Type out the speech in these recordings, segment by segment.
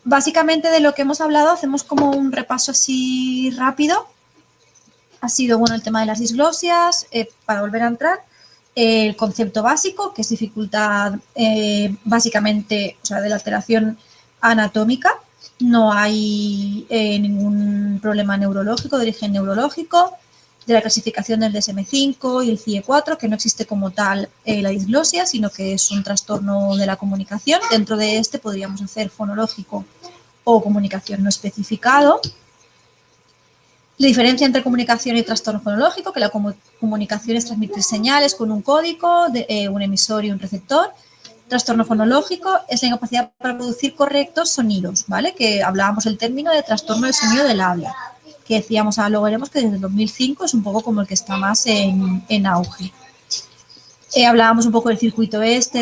Básicamente de lo que hemos hablado hacemos como un repaso así rápido. Ha sido bueno el tema de las disglosias, para volver a entrar, el concepto básico, que es dificultad básicamente, o sea, de la alteración anatómica. No hay ningún problema neurológico, de origen neurológico, de la clasificación del DSM-5 y el CIE-4, que no existe como tal la disglosia, sino que es un trastorno de la comunicación. Dentro de este podríamos hacer fonológico o comunicación no especificado. La diferencia entre comunicación y trastorno fonológico, que la comunicación es transmitir señales con un código, un emisor y un receptor. Trastorno fonológico es la incapacidad para producir correctos sonidos, ¿vale? Que hablábamos el término de trastorno del sonido del habla, que decíamos, ahora lo veremos, que desde el 2005 es un poco como el que está más en auge. Hablábamos un poco del circuito del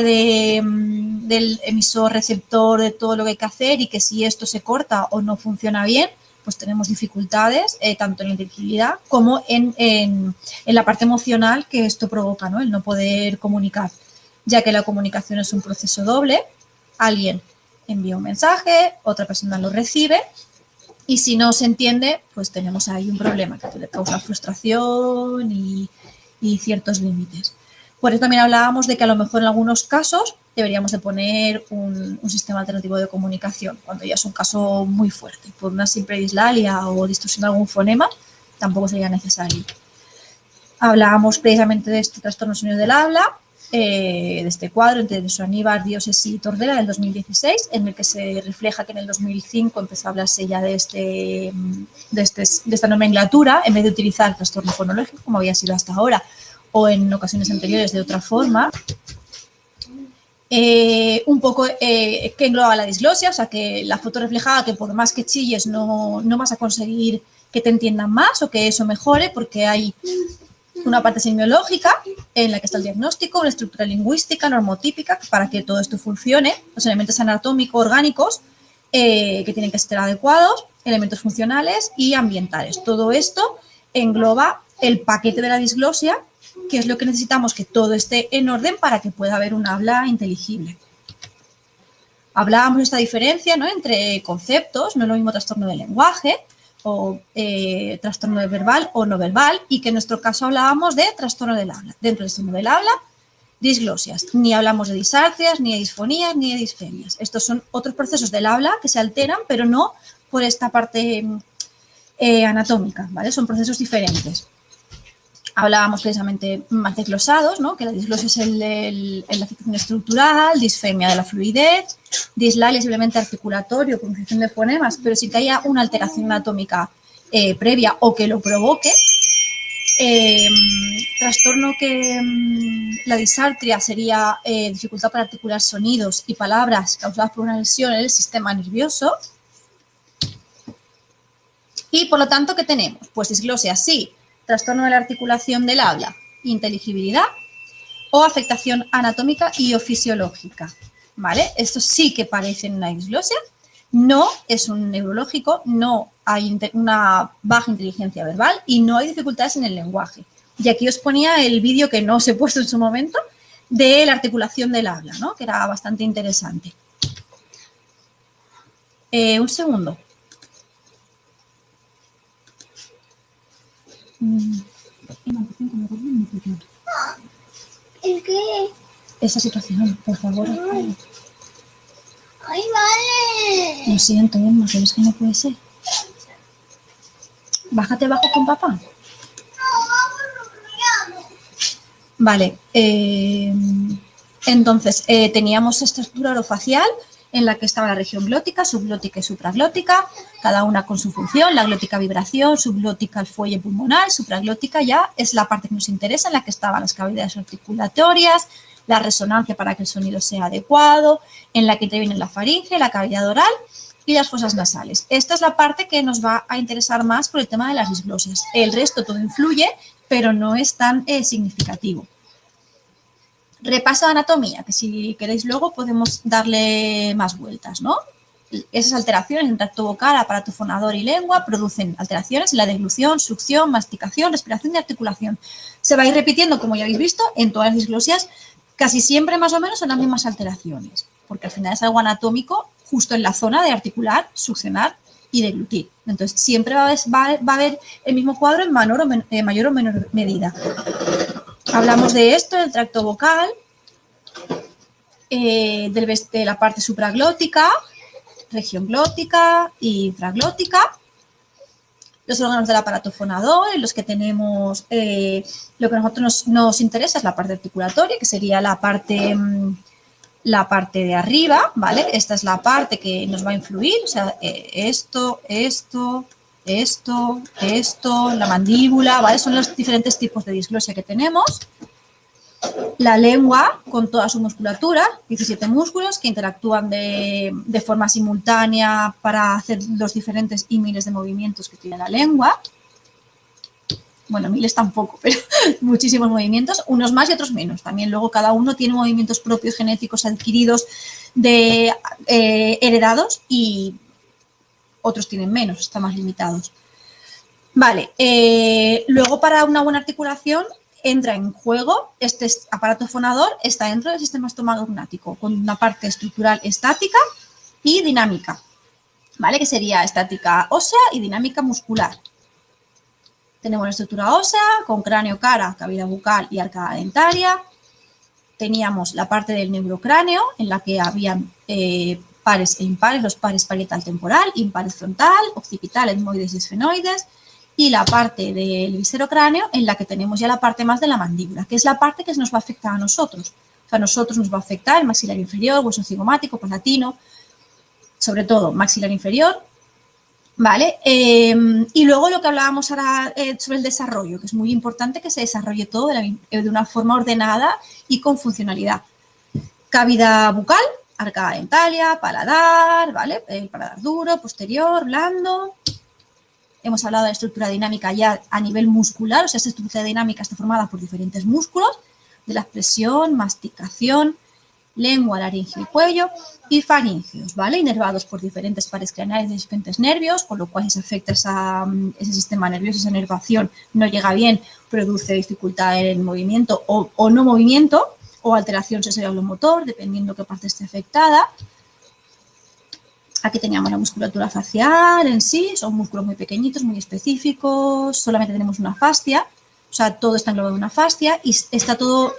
emisor, receptor, de todo lo que hay que hacer y que si esto se corta o no funciona bien, pues tenemos dificultades tanto en la inteligibilidad como en la parte emocional que esto provoca, ¿no? El no poder comunicar, ya que la comunicación es un proceso doble. Alguien envía un mensaje, otra persona lo recibe y si no se entiende, pues tenemos ahí un problema que puede causar frustración y ciertos límites. Por eso también hablábamos de que a lo mejor en algunos casos deberíamos de poner un sistema alternativo de comunicación, cuando ya es un caso muy fuerte. Por una simple dislalia o distorsión de algún fonema, tampoco sería necesario. Hablábamos precisamente de este trastorno sonido del habla, de este cuadro entre Soaníbar, Diósesi y Tordera del 2016, en el que se refleja que en el 2005 empezó a hablarse ya de esta nomenclatura, en vez de utilizar trastorno fonológico, como había sido hasta ahora, o en ocasiones anteriores de otra forma. Un poco que engloba la disglosia, o sea que la foto reflejada, que por más que chilles no vas a conseguir que te entiendan más o que eso mejore, porque hay una parte semiológica en la que está el diagnóstico, una estructura lingüística, normotípica, para que todo esto funcione, los elementos anatómicos, orgánicos, que tienen que estar adecuados, elementos funcionales y ambientales. Todo esto engloba el paquete de la disglosia, que es lo que necesitamos que todo esté en orden para que pueda haber un habla inteligible. Hablábamos de esta diferencia, ¿no?, entre conceptos, no es lo mismo trastorno del lenguaje o trastorno verbal o no verbal, y que en nuestro caso hablábamos de trastorno del habla. Dentro del trastorno del habla, disglosias. Ni hablamos de disartrias, ni de disfonías, ni de disfemias. Estos son otros procesos del habla que se alteran, pero no por esta parte anatómica, ¿vale? Son procesos diferentes. Hablábamos precisamente más de glosados, ¿no?, que la disglosia es la afectación estructural, disfemia de la fluidez, dislalia simplemente articulatorio, pronunciación de fonemas, pero sin que haya una alteración anatómica previa o que lo provoque. Trastorno que la disartria sería dificultad para articular sonidos y palabras causadas por una lesión en el sistema nervioso. Y por lo tanto, ¿qué tenemos? Pues disglosia sí, trastorno de la articulación del habla, inteligibilidad o afectación anatómica y o fisiológica, ¿vale? Esto sí que parece una disglosia, no es un neurológico, no hay una baja inteligencia verbal y no hay dificultades en el lenguaje. Y aquí os ponía el vídeo que no os he puesto en su momento de la articulación del habla, ¿no?, que era bastante interesante. Un segundo. ¿El qué? Esa situación, por favor. ¡Ay, vale! Lo siento, Emma, pero es que no puede ser. Bájate abajo con papá. Vale. Entonces, teníamos esta estructura orofacial en la que estaba la región glótica, subglótica y supraglótica, cada una con su función. La glótica vibración, subglótica el fuelle pulmonar, supraglótica ya es la parte que nos interesa, en la que estaban las cavidades articulatorias, la resonancia para que el sonido sea adecuado, en la que interviene la faringe, la cavidad oral y las fosas nasales. Esta es la parte que nos va a interesar más por el tema de las disglosias. El resto todo influye, pero no es tan significativo. Repaso de anatomía, que si queréis luego podemos darle más vueltas, ¿no? Esas alteraciones en tracto vocal, aparato fonador y lengua producen alteraciones en la deglución, succión, masticación, respiración y articulación. Se va a ir repitiendo, como ya habéis visto, en todas las disglosias, casi siempre más o menos son las mismas alteraciones, porque al final es algo anatómico justo en la zona de articular, succionar y deglutir. Entonces, siempre va a haber el mismo cuadro en mayor o menor medida. Hablamos de esto, del tracto vocal, de la parte supraglótica, región glótica y infraglótica. Los órganos del aparato fonador, en los que tenemos, lo que a nosotros nos interesa es la parte articulatoria, que sería la parte de arriba, ¿vale? Esta es la parte que nos va a influir, o sea, esto, la mandíbula, ¿vale? Son los diferentes tipos de disglosia que tenemos. La lengua, con toda su musculatura, 17 músculos que interactúan de forma simultánea para hacer los diferentes y miles de movimientos que tiene la lengua. Bueno, miles tampoco, pero muchísimos movimientos, unos más y otros menos. También luego cada uno tiene movimientos propios genéticos adquiridos, heredados, y otros tienen menos, están más limitados. Vale, luego para una buena articulación entra en juego este aparato fonador, está dentro del sistema estomagognático, con una parte estructural estática y dinámica, ¿vale? Que sería estática ósea y dinámica muscular. Tenemos la estructura ósea con cráneo, cara, cavidad bucal y arcada dentaria. Teníamos la parte del neurocráneo, en la que habían pares e impares, los pares parietal temporal, impares frontal, occipital, etmoides y esfenoides. Y la parte del viscerocráneo, en la que tenemos ya la parte más de la mandíbula, que es la parte que nos va a afectar a nosotros. O sea, a nosotros nos va a afectar el maxilar inferior, hueso cigomático, palatino, sobre todo maxilar inferior, ¿vale? Y luego lo que hablábamos ahora sobre el desarrollo, que es muy importante que se desarrolle todo de una forma ordenada y con funcionalidad. Cavidad bucal, arcada dentaria, paladar, ¿vale? El paladar duro, posterior, blando. Hemos hablado de la estructura dinámica ya a nivel muscular, o sea, esta estructura dinámica está formada por diferentes músculos, de la expresión, masticación, lengua, laringe y cuello, y faríngeos, ¿vale? Inervados por diferentes pares craneales de diferentes nervios, con lo cual si se afecta ese sistema nervioso, esa inervación no llega bien, produce dificultad en el movimiento o no movimiento, o alteración sensorial-motor, dependiendo qué parte esté afectada. Aquí teníamos la musculatura facial en sí, son músculos muy pequeñitos, muy específicos, solamente tenemos una fascia, o sea, todo está englobado en una fascia y está todo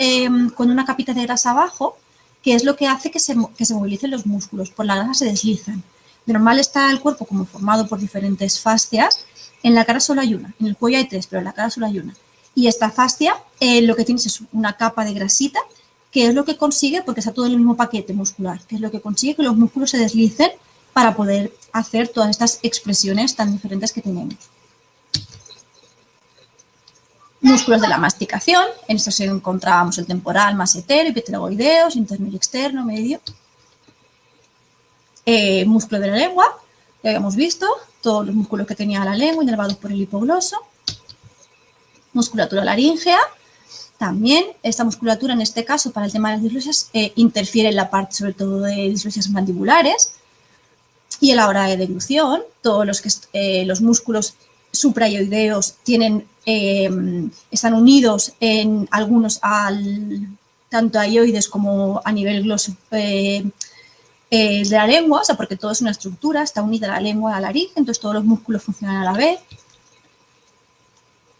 con una capita de grasa abajo, que es lo que hace que se movilicen los músculos, por la grasa se deslizan. De normal está el cuerpo como formado por diferentes fascias, en la cara solo hay una, en el cuello hay 3, pero en la cara solo hay una. Y esta fascia lo que tienes es una capa de grasita, que es lo que consigue, porque está todo en el mismo paquete muscular, que es lo que consigue que los músculos se deslicen para poder hacer todas estas expresiones tan diferentes que tenemos. Músculos de la masticación, en estos encontrábamos el temporal, masetero, pterygoideos, interno y externo, medio. Músculo de la lengua, ya habíamos visto, todos los músculos que tenía la lengua inervados por el hipogloso. Musculatura laríngea, también esta musculatura en este caso para el tema de las disglosias interfiere en la parte sobre todo de disglosias mandibulares. Y a la hora de deglución, todos los músculos suprayoideos están unidos en algunos tanto a ioides como a nivel gloso de la lengua, o sea, porque todo es una estructura, está unida la lengua a la laringe, entonces todos los músculos funcionan a la vez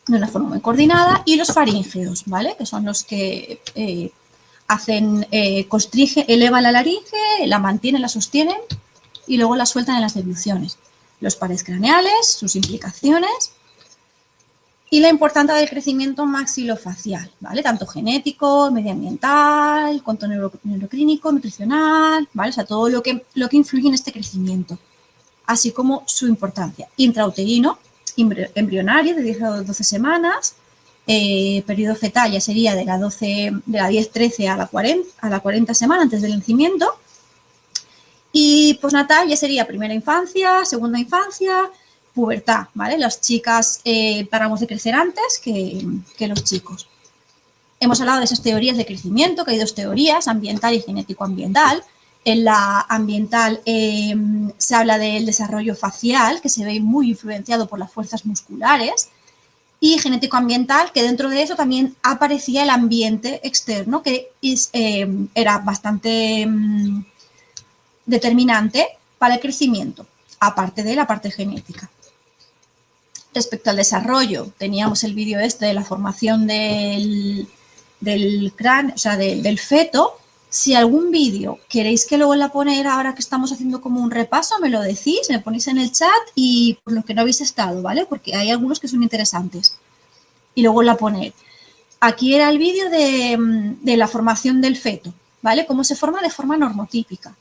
de una forma muy coordinada. Y los faríngeos, ¿vale? Que son los que elevan la laringe, la mantienen, la sostienen y luego la sueltan en las degluciones. Los pares craneales, sus implicaciones y la importancia del crecimiento maxilofacial, ¿vale? Tanto genético, medioambiental, cuanto neuroclínico, nutricional, ¿vale? O sea, todo lo que influye en este crecimiento, así como su importancia. Intrauterino, embrionario, de 10 a 12 semanas, periodo fetal ya sería de la 10-13 a la 40 semana antes del nacimiento. Y postnatal ya sería primera infancia, segunda infancia, pubertad, ¿vale? Las chicas paramos de crecer antes que los chicos. Hemos hablado de esas teorías de crecimiento, que hay dos teorías, ambiental y genético-ambiental. En la ambiental se habla del desarrollo facial, que se ve muy influenciado por las fuerzas musculares, y genético-ambiental, que dentro de eso también aparecía el ambiente externo, que era bastante determinante para el crecimiento, aparte de la parte genética. Respecto al desarrollo, teníamos el vídeo este de la formación del cráneo, o sea, del feto. Si algún vídeo queréis que luego la poner ahora que estamos haciendo como un repaso, me lo decís, me ponéis en el chat y por lo que no habéis estado, ¿vale? Porque hay algunos que son interesantes. Y luego la ponéis. Aquí era el vídeo de la formación del feto, ¿vale? Cómo se forma de forma normotípica.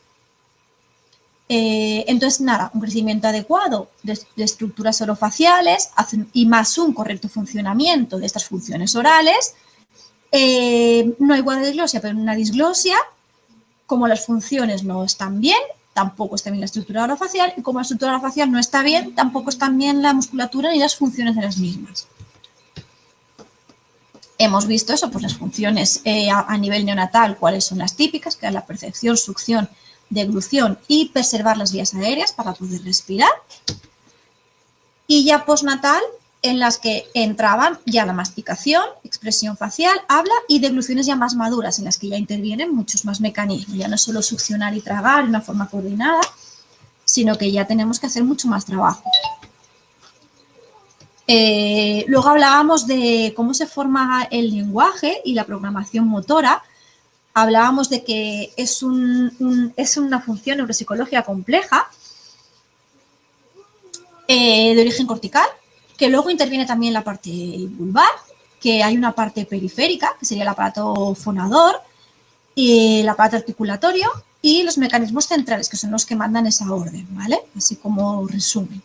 Entonces, nada, un crecimiento adecuado de estructuras orofaciales y más un correcto funcionamiento de estas funciones orales. No hay guardia pero una disglosia, como las funciones no están bien, tampoco está bien la estructura orofacial, y como la estructura orofacial no está bien, tampoco están bien la musculatura ni las funciones de las mismas. Hemos visto eso, pues las funciones a nivel neonatal, cuáles son las típicas, que es la percepción, succión, deglución y preservar las vías aéreas para poder respirar. Y ya postnatal, en las que entraban ya la masticación, expresión facial, habla y degluciones ya más maduras, en las que ya intervienen muchos más mecanismos. Ya no es solo succionar y tragar de una forma coordinada, sino que ya tenemos que hacer mucho más trabajo. Luego hablábamos de cómo se forma el lenguaje y la programación motora. Hablábamos de que es una función neuropsicológica compleja de origen cortical, que luego interviene también la parte vulvar, que hay una parte periférica, que sería el aparato fonador, y el aparato articulatorio y los mecanismos centrales, que son los que mandan esa orden, ¿vale? Así como resumen.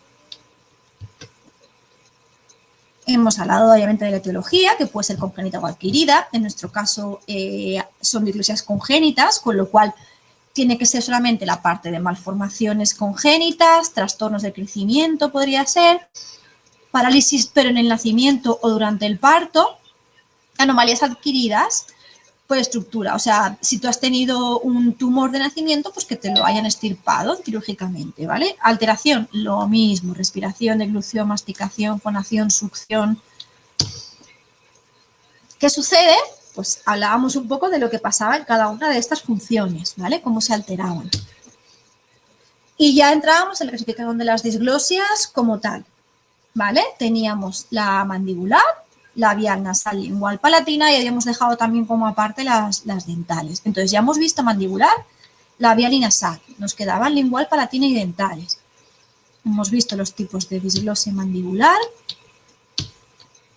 Hemos hablado obviamente de la etiología, que puede ser congénita o adquirida. En nuestro caso son diglosias congénitas, con lo cual tiene que ser solamente la parte de malformaciones congénitas, trastornos de crecimiento podría ser, parálisis pero en el nacimiento o durante el parto, anomalías adquiridas por estructura. O sea, si tú has tenido un tumor de nacimiento, pues que te lo hayan extirpado quirúrgicamente, ¿vale? Alteración, lo mismo, respiración, deglución, masticación, fonación, succión. ¿Qué sucede? Pues hablábamos un poco de lo que pasaba en cada una de estas funciones, ¿vale? Cómo se alteraban. Y ya entrábamos en la clasificación de las disglosias como tal, ¿vale? Teníamos la mandibular, labial, nasal, lingual, palatina y habíamos dejado también como aparte las dentales. Entonces ya hemos visto mandibular, labial y nasal. Nos quedaban lingual, palatina y dentales. Hemos visto los tipos de disglosia mandibular.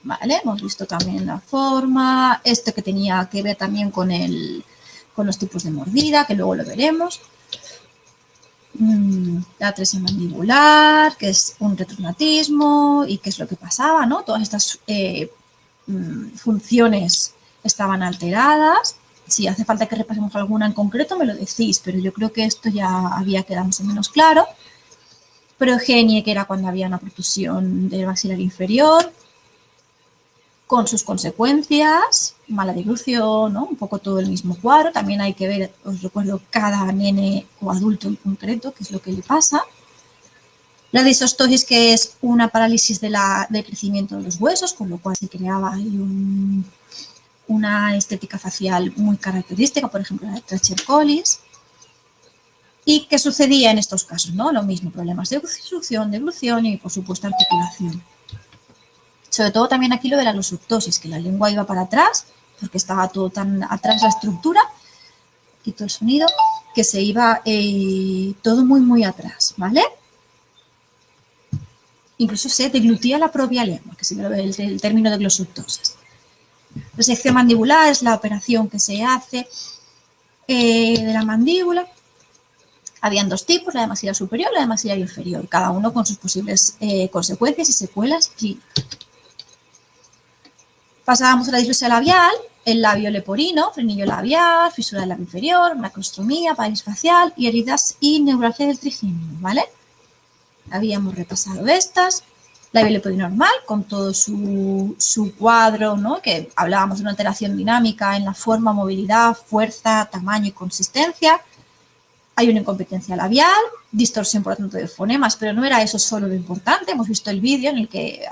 Vale, hemos visto también la forma, esto que tenía que ver también con los tipos de mordida, que luego lo veremos. La atresia mandibular, que es un retrognatismo y qué es lo que pasaba, ¿no? Todas estas funciones estaban alteradas. Si hace falta que repasemos alguna en concreto, me lo decís, pero yo creo que esto ya había quedado más o menos claro. Progenie, que era cuando había una protusión del maxilar inferior, con sus consecuencias, mala deglución, ¿no? Un poco todo el mismo cuadro. También hay que ver, os recuerdo, cada nene o adulto en concreto, qué es lo que le pasa. La disostosis, que es una parálisis del crecimiento de los huesos, con lo cual se creaba ahí una estética facial muy característica, por ejemplo, la de Tracher-Collins. ¿Y qué sucedía en estos casos? ¿No? Lo mismo, problemas de succión, deglución y, por supuesto, articulación. Sobre todo también aquí lo de la glossoptosis, que la lengua iba para atrás, porque estaba todo tan atrás la estructura, quito el sonido, que se iba todo muy, muy atrás, ¿vale? Incluso se deglutía la propia lengua, que se ve el término de glossoptosis. Resección mandibular es la operación que se hace de la mandíbula. Habían dos tipos, la de maxilar superior y la de maxilar inferior, cada uno con sus posibles consecuencias y secuelas clínicas. Pasábamos a la disglosia labial, el labio leporino, frenillo labial, fisura del labio inferior, macrostomía, parálisis facial y heridas y neuralgia del trigémino, ¿vale? Habíamos repasado estas. Labio leporino normal, con todo su cuadro, ¿no? Que hablábamos de una alteración dinámica en la forma, movilidad, fuerza, tamaño y consistencia. Hay una incompetencia labial, distorsión, por lo tanto, de fonemas, pero no era eso solo lo importante. Hemos visto el vídeo en el que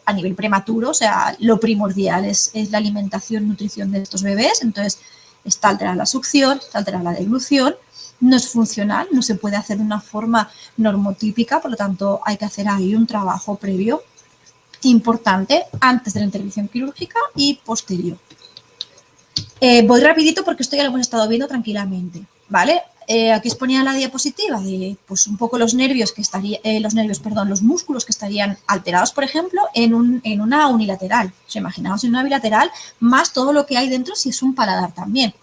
a nivel prematuro, o sea, lo primordial es la alimentación, nutrición de estos bebés. Entonces, está alterada la succión, está alterada la deglución no es funcional, no se puede hacer de una forma normotípica, por lo tanto hay que hacer ahí un trabajo previo importante antes de la intervención quirúrgica y posterior. Voy rapidito porque esto ya lo hemos estado viendo tranquilamente, ¿vale? Aquí os ponía la diapositiva de pues un poco los nervios que estarían, los músculos que estarían alterados, por ejemplo, en una unilateral. O sea, imaginaos en una bilateral, más todo lo que hay dentro si es un paladar también.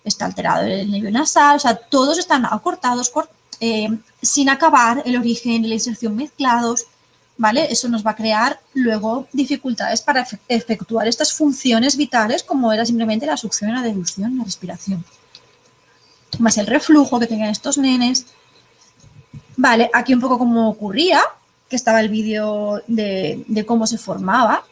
Está alterado el nervio nasal, o sea, todos están acortados, sin acabar, el origen y la inserción mezclados, ¿vale? Eso nos va a crear luego dificultades para efectuar estas funciones vitales como era simplemente la succión, la deducción, la respiración. Más el reflujo que tenían estos nenes. Vale, aquí un poco como ocurría, que estaba el vídeo de cómo se formaba,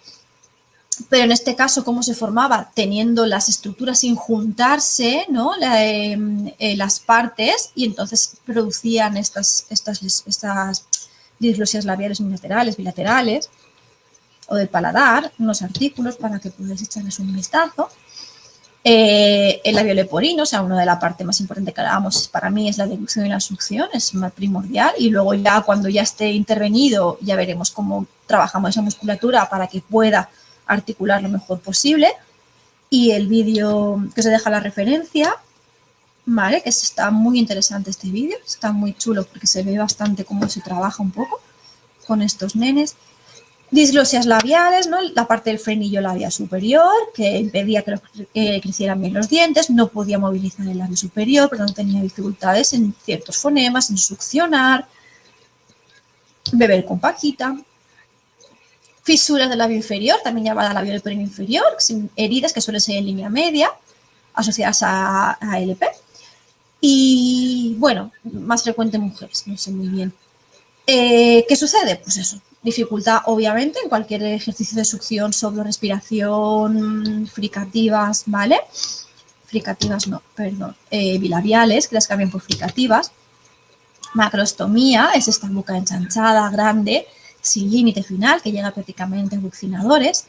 pero en este caso cómo se formaba teniendo las estructuras sin juntarse, ¿no? Las partes, y entonces producían estas diglosias labiales unilaterales, bilaterales, o del paladar, unos artículos para que podáis echarles un vistazo. El labio leporino, o sea, una de las partes más importantes que hablábamos para mí es la deducción y la succión, es más primordial, y luego ya cuando ya esté intervenido ya veremos cómo trabajamos esa musculatura para que pueda articular lo mejor posible. Y el vídeo que se deja la referencia, ¿vale? Que está muy interesante este vídeo, está muy chulo porque se ve bastante cómo se trabaja un poco con estos nenes. Disglosias labiales, ¿no? La parte del frenillo labial superior, que impedía que crecieran bien los dientes, no podía movilizar el labio superior, pero no tenía dificultades en ciertos fonemas, en succionar, beber con paquita. Fisuras del labio inferior, también llamada labio leporino inferior, heridas que suelen ser en línea media, asociadas a LP. Y, bueno, más frecuente en mujeres, no sé muy bien. ¿Qué sucede? Pues eso, dificultad obviamente en cualquier ejercicio de succión, soplo, respiración, fricativas, ¿vale? Fricativas no, perdón, bilabiales, que las cambian por fricativas. Macrostomía es esta boca ensanchada, grande, sin límite final, que llega prácticamente a buccinadores,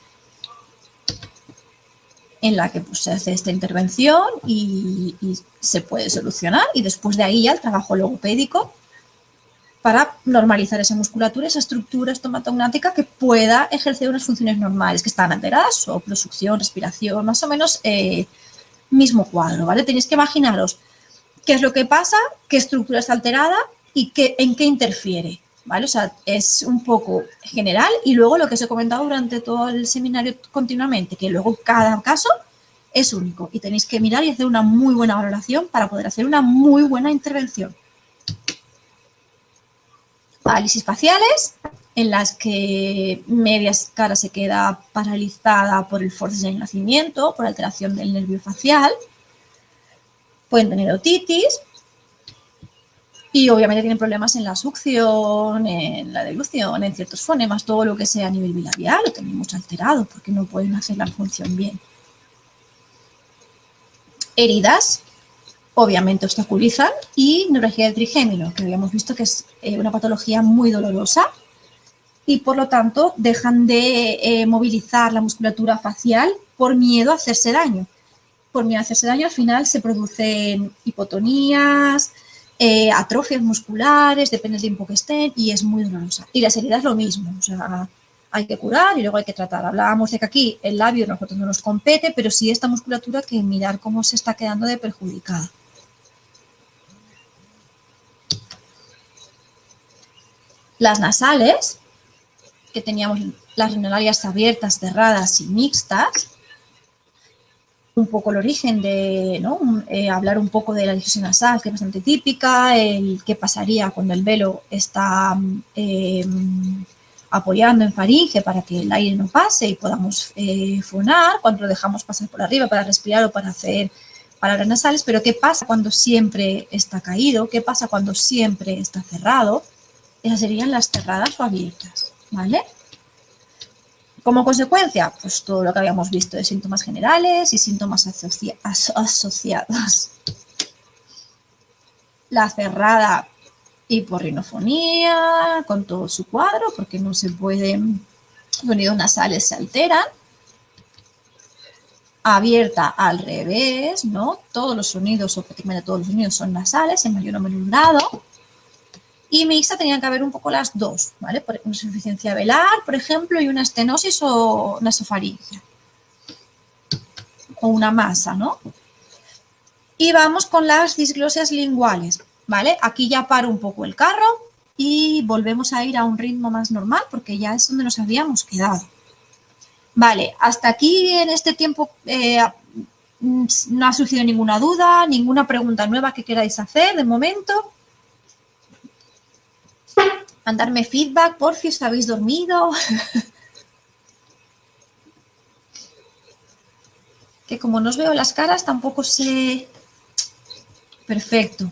en la que pues, se hace esta intervención y se puede solucionar, y después de ahí ya el trabajo logopédico para normalizar esa musculatura, esa estructura estomatognática que pueda ejercer unas funciones normales que están alteradas, soplo, succión, respiración, más o menos mismo cuadro, ¿vale? Tenéis que imaginaros qué es lo que pasa, qué estructura está alterada y en qué interfiere, ¿vale? O sea, es un poco general y luego lo que os he comentado durante todo el seminario continuamente, que luego cada caso es único y tenéis que mirar y hacer una muy buena valoración para poder hacer una muy buena intervención. Parálisis faciales, en las que media cara se queda paralizada por el forceps del nacimiento, por alteración del nervio facial. Pueden tener otitis y obviamente tienen problemas en la succión, en la delución, en ciertos fonemas, todo lo que sea a nivel bilabial lo tenemos alterado porque no pueden hacer la función bien. Heridas, obviamente obstaculizan, y neuralgia del trigémino, que habíamos visto que es una patología muy dolorosa y por lo tanto dejan de movilizar la musculatura facial por miedo a hacerse daño. Por miedo a hacerse daño al final se producen hipotonías, atrofias musculares, depende del tiempo que estén y es muy dolorosa. Y las heridas lo mismo, o sea, hay que curar y luego hay que tratar. Hablábamos de que aquí el labio a nosotros no nos compete, pero sí esta musculatura que mirar cómo se está quedando de perjudicada. Las nasales, que teníamos las rinolarias abiertas, cerradas y mixtas, un poco el origen de, ¿no? Hablar un poco de la difusión nasal, que es bastante típica, el qué pasaría cuando el velo está apoyando en faringe para que el aire no pase y podamos fonar, cuando lo dejamos pasar por arriba para respirar o para hacer palabras nasales, pero qué pasa cuando siempre está caído, qué pasa cuando siempre está cerrado. Esas serían las cerradas o abiertas, ¿vale? Como consecuencia, pues todo lo que habíamos visto de síntomas generales y síntomas asociados. La cerrada hiporrinofonía con todo su cuadro, porque no se pueden, los sonidos nasales se alteran. abierta al revés, ¿no? Todos los sonidos, o prácticamente todos los sonidos son nasales, en mayor o menor grado. Y mixta tenían que haber un poco las dos, ¿vale? Por una insuficiencia velar, por ejemplo, y una estenosis o nasofaringia. O una masa, ¿no? Y vamos con las disglosias linguales, ¿vale? Aquí ya paro un poco el carro y volvemos a ir a un ritmo más normal porque ya es donde nos habíamos quedado. Vale, hasta aquí en este tiempo no ha surgido ninguna duda, ninguna pregunta nueva que queráis hacer de momento. Mandarme feedback, por si os habéis dormido. Que como no os veo las caras, tampoco sé... Perfecto.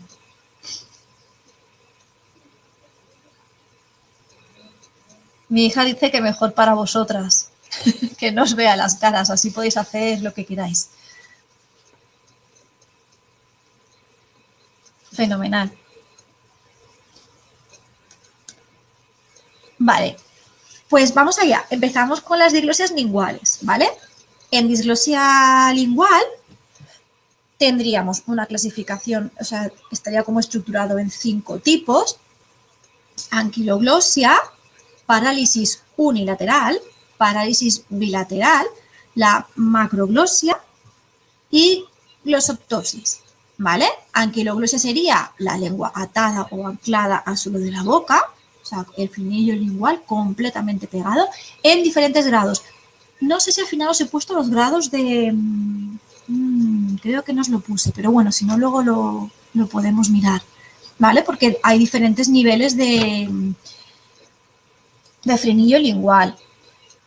Mi hija dice que mejor para vosotras, que no os vea las caras, así podéis hacer lo que queráis. Fenomenal. Vale, pues vamos allá. Empezamos con las diglosias linguales, ¿vale? En disglosia lingual tendríamos una clasificación, o sea, estaría como estructurado en 5 tipos. Anquiloglosia, parálisis unilateral, parálisis bilateral, la macroglosia y glosoptosis, ¿vale? Anquiloglosia sería la lengua atada o anclada al suelo de la boca, o sea, el frenillo lingual completamente pegado en diferentes grados. No sé si al final os he puesto los grados de... creo que no os lo puse, pero bueno, si no luego lo podemos mirar, ¿vale? Porque hay diferentes niveles de frenillo lingual.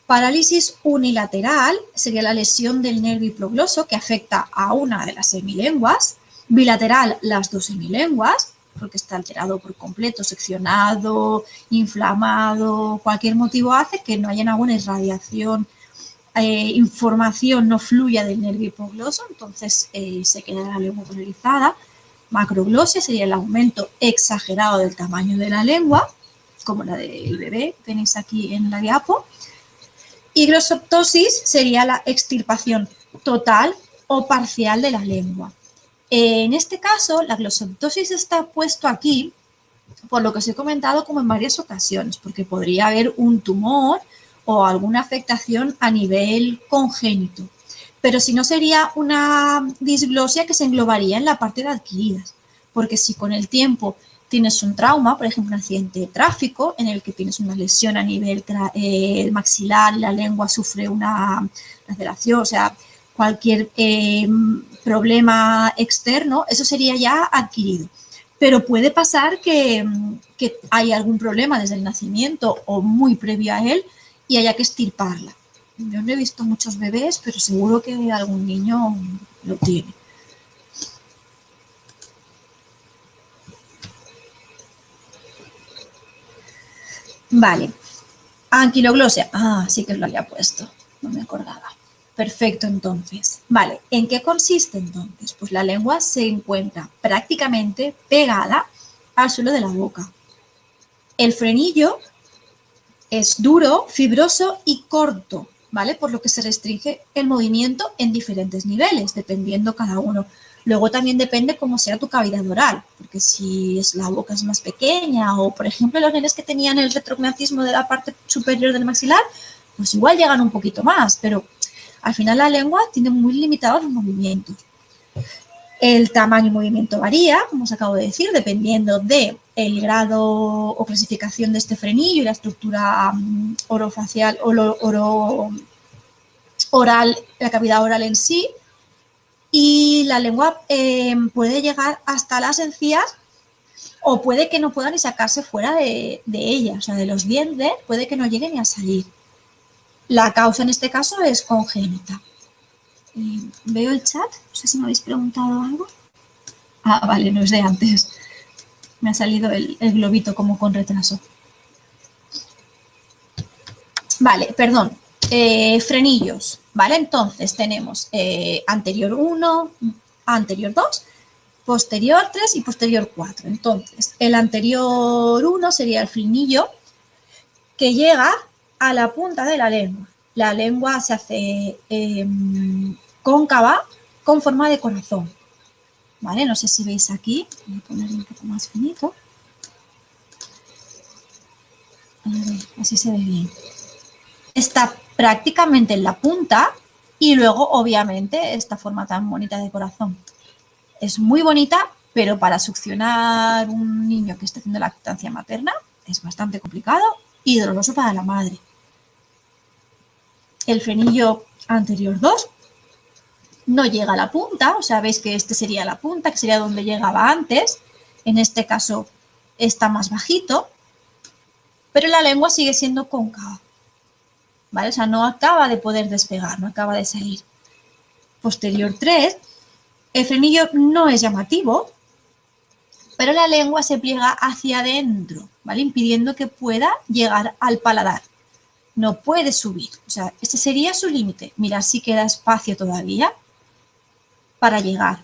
Parálisis unilateral sería la lesión del nervio hipogloso que afecta a una de las semilenguas. Bilateral, las dos semilenguas, porque está alterado por completo, seccionado, inflamado, cualquier motivo hace que no haya una buena irradiación, información no fluya del nervio hipogloso, entonces se queda la lengua polarizada. Macroglosia sería el aumento exagerado del tamaño de la lengua, como la del bebé, tenéis aquí en la diapo. Y glosoptosis sería la extirpación total o parcial de la lengua. En este caso, la glosoptosis está puesto aquí, por lo que os he comentado como en varias ocasiones, porque podría haber un tumor o alguna afectación a nivel congénito. Pero si no, sería una disglosia que se englobaría en la parte de adquiridas, porque si con el tiempo tienes un trauma, por ejemplo, un accidente de tráfico en el que tienes una lesión a nivel maxilar y la lengua sufre una laceración, o sea, cualquier problema externo, eso sería ya adquirido. Pero puede pasar que hay algún problema desde el nacimiento o muy previo a él y haya que extirparla. Yo no he visto muchos bebés, pero seguro que algún niño lo tiene. Vale. Anquiloglosia. Ah, sí que os lo había puesto. No me acordaba. Perfecto, entonces. Vale, ¿en qué consiste entonces? Pues la lengua se encuentra prácticamente pegada al suelo de la boca. El frenillo es duro, fibroso y corto, ¿vale? Por lo que se restringe el movimiento en diferentes niveles, dependiendo cada uno. Luego también depende cómo sea tu cavidad oral, porque si la boca es más pequeña o, por ejemplo, los nenes que tenían el retrognatismo de la parte superior del maxilar, pues igual llegan un poquito más, pero al final la lengua tiene muy limitados los movimientos. El tamaño y movimiento varía, como os acabo de decir, dependiendo del grado o clasificación de este frenillo y la estructura orofacial o oral, la cavidad oral en sí. Y la lengua puede llegar hasta las encías o puede que no pueda ni sacarse fuera de ella, o sea, de los dientes puede que no llegue ni a salir. La causa en este caso es congénita. Veo el chat, no sé si me habéis preguntado algo. Ah, vale, no es de antes. Me ha salido el globito como con retraso. Vale, perdón. Frenillos, ¿vale? Entonces tenemos anterior 1, anterior 2, posterior 3 y posterior 4. Entonces, el anterior 1 sería el frenillo que llega a la punta de la lengua. La lengua se hace cóncava con forma de corazón. ¿Vale? No sé si veis aquí. Voy a poner un poco más finito. A ver, así se ve bien. Está prácticamente en la punta y luego, obviamente, esta forma tan bonita de corazón. Es muy bonita, pero para succionar un niño que esté haciendo lactancia materna es bastante complicado y doloroso para la madre. El frenillo anterior 2 no llega a la punta, o sea, veis que este sería la punta, que sería donde llegaba antes. En este caso está más bajito, pero la lengua sigue siendo cóncava, ¿vale? O sea, no acaba de poder despegar, no acaba de salir. Posterior 3, el frenillo no es llamativo, pero la lengua se pliega hacia adentro, ¿vale? Impidiendo que pueda llegar al paladar. No puede subir, o sea, este sería su límite. Mirad si queda espacio todavía para llegar.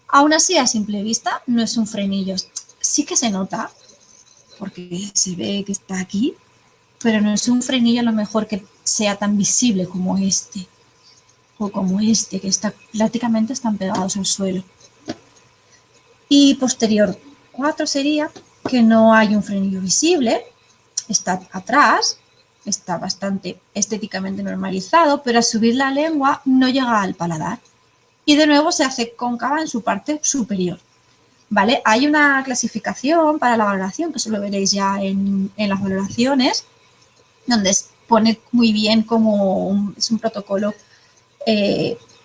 Aún así, a simple vista, no es un frenillo. Sí que se nota, porque se ve que está aquí, pero no es un frenillo a lo mejor que sea tan visible como este, o como este, que está, prácticamente están pegados al suelo. Y posterior 4 sería que no hay un frenillo visible, está atrás, está bastante estéticamente normalizado, pero al subir la lengua no llega al paladar. Y de nuevo se hace cóncava en su parte superior. ¿Vale? Hay una clasificación para la valoración, que eso lo veréis ya en las valoraciones, donde pone muy bien como es un protocolo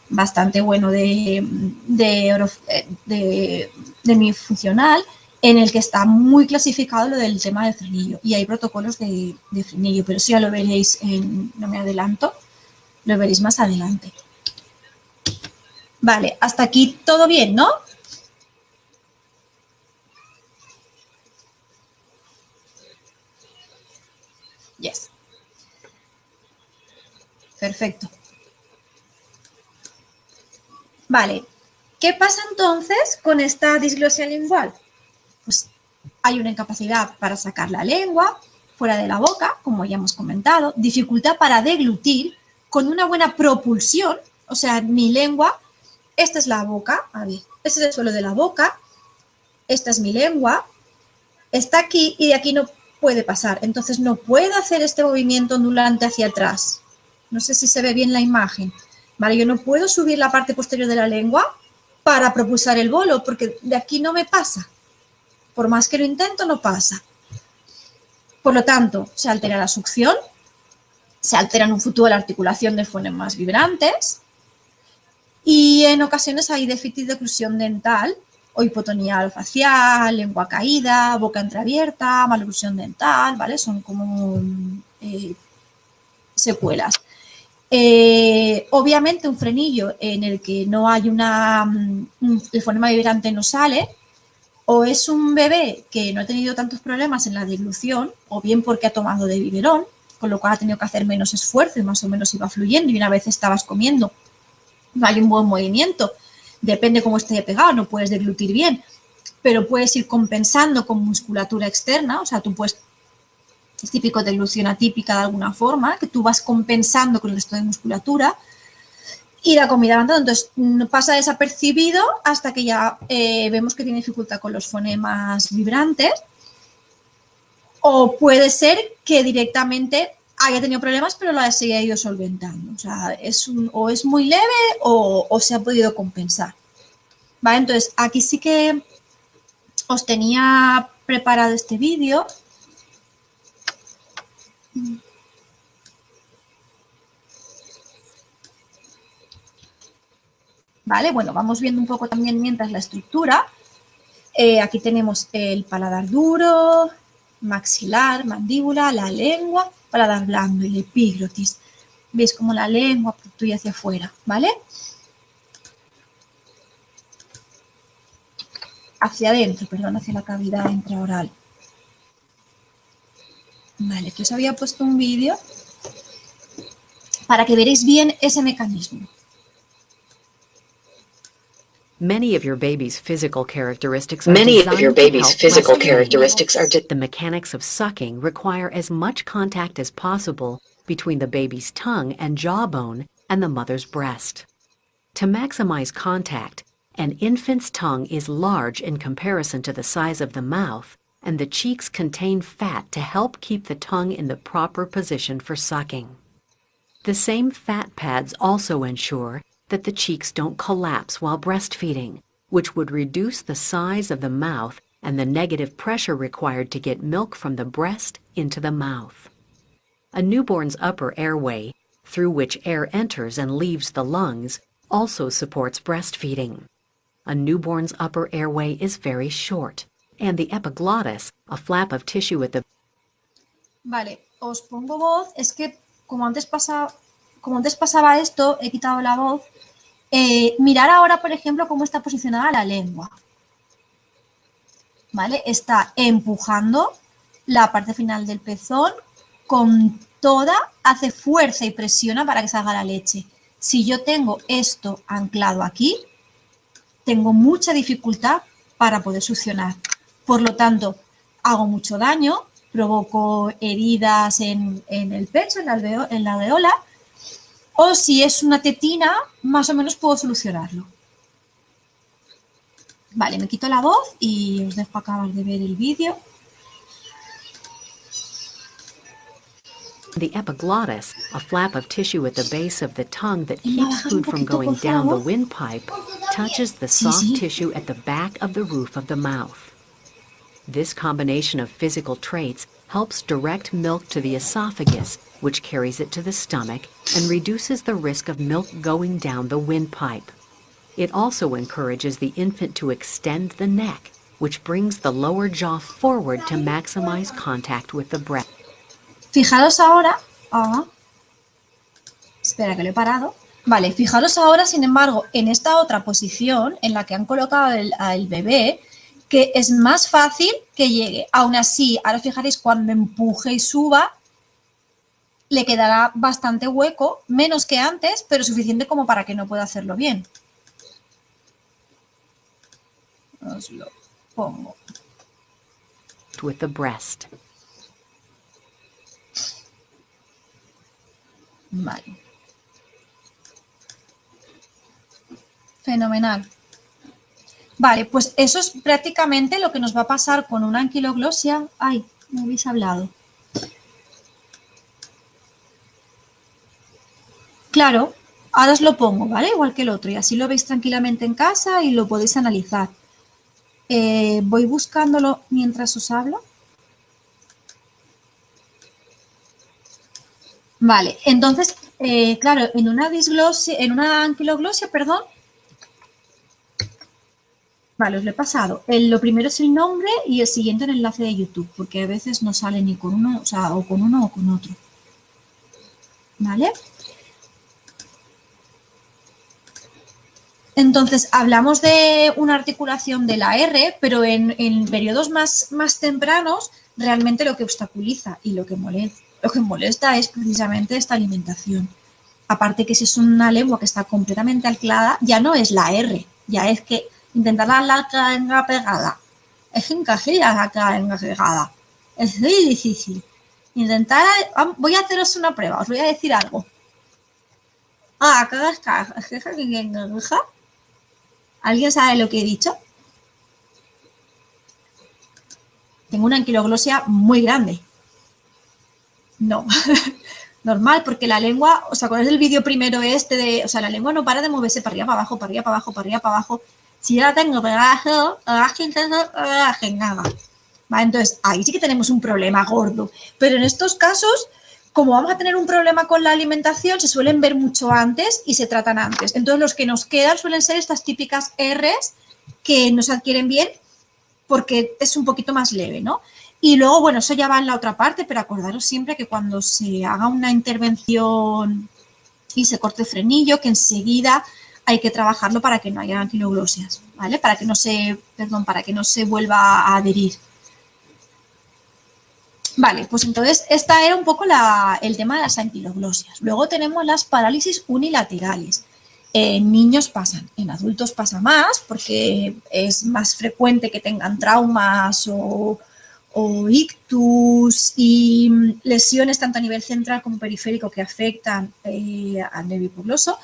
bastante bueno de mi funcional, en el que está muy clasificado lo del tema del frenillo. Y hay protocolos de frenillo, pero eso ya lo veréis, no me adelanto, lo veréis más adelante. Vale, hasta aquí todo bien, ¿no? Yes. Perfecto. Vale, ¿qué pasa entonces con esta disglosia lingual? Pues hay una incapacidad para sacar la lengua fuera de la boca, como ya hemos comentado, dificultad para deglutir con una buena propulsión, o sea, mi lengua, esta es la boca, a ver, este es el suelo de la boca, esta es mi lengua, está aquí y de aquí no puede pasar, entonces no puedo hacer este movimiento ondulante hacia atrás. No sé si se ve bien la imagen. Vale, yo no puedo subir la parte posterior de la lengua para propulsar el bolo, porque de aquí no me pasa. Por más que lo intento, no pasa. Por lo tanto, se altera la succión, se altera en un futuro la articulación de fonemas vibrantes y en ocasiones hay déficit de oclusión dental o hipotonía alofacial, lengua caída, boca entreabierta, maloclusión dental, ¿vale? Son como secuelas. Obviamente un frenillo en el que no hay el fonema vibrante no sale, o es un bebé que no ha tenido tantos problemas en la deglución, o bien porque ha tomado de biberón, con lo cual ha tenido que hacer menos esfuerzo y más o menos iba fluyendo, y una vez estabas comiendo no hay un buen movimiento, depende cómo esté pegado, no puedes deglutir bien, pero puedes ir compensando con musculatura externa, o sea, tú puedes, es típico de deglución atípica de alguna forma, que tú vas compensando con el resto de musculatura y la comida avanzando. Entonces pasa desapercibido hasta que ya vemos que tiene dificultad con los fonemas vibrantes, o puede ser que directamente haya tenido problemas pero lo haya ido solventando. O sea, o es muy leve o se ha podido compensar. ¿Vale? Entonces aquí sí que os tenía preparado este vídeo. ¿Vale? Bueno, vamos viendo un poco también mientras la estructura. Aquí tenemos el paladar duro, maxilar, mandíbula, la lengua, paladar blando y la epiglotis. ¿Veis cómo la lengua fluye hacia afuera? ¿Vale? Hacia adentro, perdón, hacia la cavidad intraoral. Vale, que os había puesto un vídeo para que veréis bien ese mecanismo. Many of your baby's physical characteristics are the mechanics of sucking require as much contact as possible between the baby's tongue and jawbone and the mother's breast. To maximize contact, an infant's tongue is large in comparison to the size of the mouth, and the cheeks contain fat to help keep the tongue in the proper position for sucking. The same fat pads also ensure that the cheeks don't collapse while breastfeeding, which would reduce the size of the mouth and the negative pressure required to get milk from the breast into the mouth. A newborn's upper airway, through which air enters and leaves the lungs, also supports breastfeeding. A newborn's upper airway is very short, and the epiglottis, a flap of tissue at the... Vale, os pongo voz, es que como antes pasaba esto, he quitado la voz. Mirar ahora, por ejemplo, cómo está posicionada la lengua. ¿Vale? Está empujando la parte final del pezón con toda, hace fuerza y presiona para que salga la leche. Si yo tengo esto anclado aquí, tengo mucha dificultad para poder succionar. Por lo tanto, hago mucho daño, provoco heridas en el pecho, en la alveola, o si es una tetina, más o menos puedo solucionarlo. Vale, me quito la voz y os dejo acabar de ver el vídeo. The epiglottis, a flap of tissue at the base of the tongue that keeps food from going down the windpipe, touches the soft tissue at the back of the roof of the mouth. This combination of physical traits helps direct milk to the esophagus, which carries it to the stomach and reduces the risk of milk going down the windpipe. It also encourages the infant to extend the neck, which brings the lower jaw forward to maximize contact with the breast. Fijaros ahora, espera que lo he parado. Vale, fijaros ahora, sin embargo, en esta otra posición en la que han colocado al bebé, que es más fácil que llegue. Aún así, ahora fijaréis, cuando empuje y suba, le quedará bastante hueco, menos que antes, pero suficiente como para que no pueda hacerlo bien. Os lo pongo. With the breast. Vale. Fenomenal. Vale, pues eso es prácticamente lo que nos va a pasar con una anquiloglosia. Ay, me habéis hablado. Claro, ahora os lo pongo, ¿vale? Igual que el otro, y así lo veis tranquilamente en casa y lo podéis analizar. Voy buscándolo mientras os hablo. Vale, entonces, claro, en una anquiloglosia, perdón. Vale, os lo he pasado. Lo primero es el nombre y el siguiente el enlace de YouTube, porque a veces no sale ni con uno, o sea, o con uno o con otro. ¿Vale? Entonces, hablamos de una articulación de la R, pero en periodos más tempranos, realmente lo que obstaculiza y lo que molesta es precisamente esta alimentación. Aparte que si es una lengua que está completamente anclada, ya no es la R, ya es que intentar la cadena pegada. Es encajar la cadena pegada. Es muy difícil. Voy a haceros una prueba, os voy a decir algo. ¿Alguien sabe lo que he dicho? Tengo una anquiloglosia muy grande. No, normal, porque la lengua, ¿os acordáis del vídeo primero o sea, la lengua no para de moverse para arriba, para abajo, para arriba, para abajo, para arriba, para abajo. Si yo la tengo pegada, nada. Vale, entonces, ahí sí que tenemos un problema gordo. Pero en estos casos, como vamos a tener un problema con la alimentación, se suelen ver mucho antes y se tratan antes. Entonces, los que nos quedan suelen ser estas típicas R's que no se adquieren bien porque es un poquito más leve, ¿no? Y luego, bueno, eso ya va en la otra parte, pero acordaros siempre que cuando se haga una intervención y se corte el frenillo, que enseguida hay que trabajarlo para que no haya anquiloglosias, ¿vale? Para que no se vuelva a adherir. Vale, pues entonces esta era un poco el tema de las anquiloglosias. Luego tenemos las parálisis unilaterales. En niños pasan, en adultos pasa más porque es más frecuente que tengan traumas o ictus y lesiones tanto a nivel central como periférico que afectan al nervio hipogloso.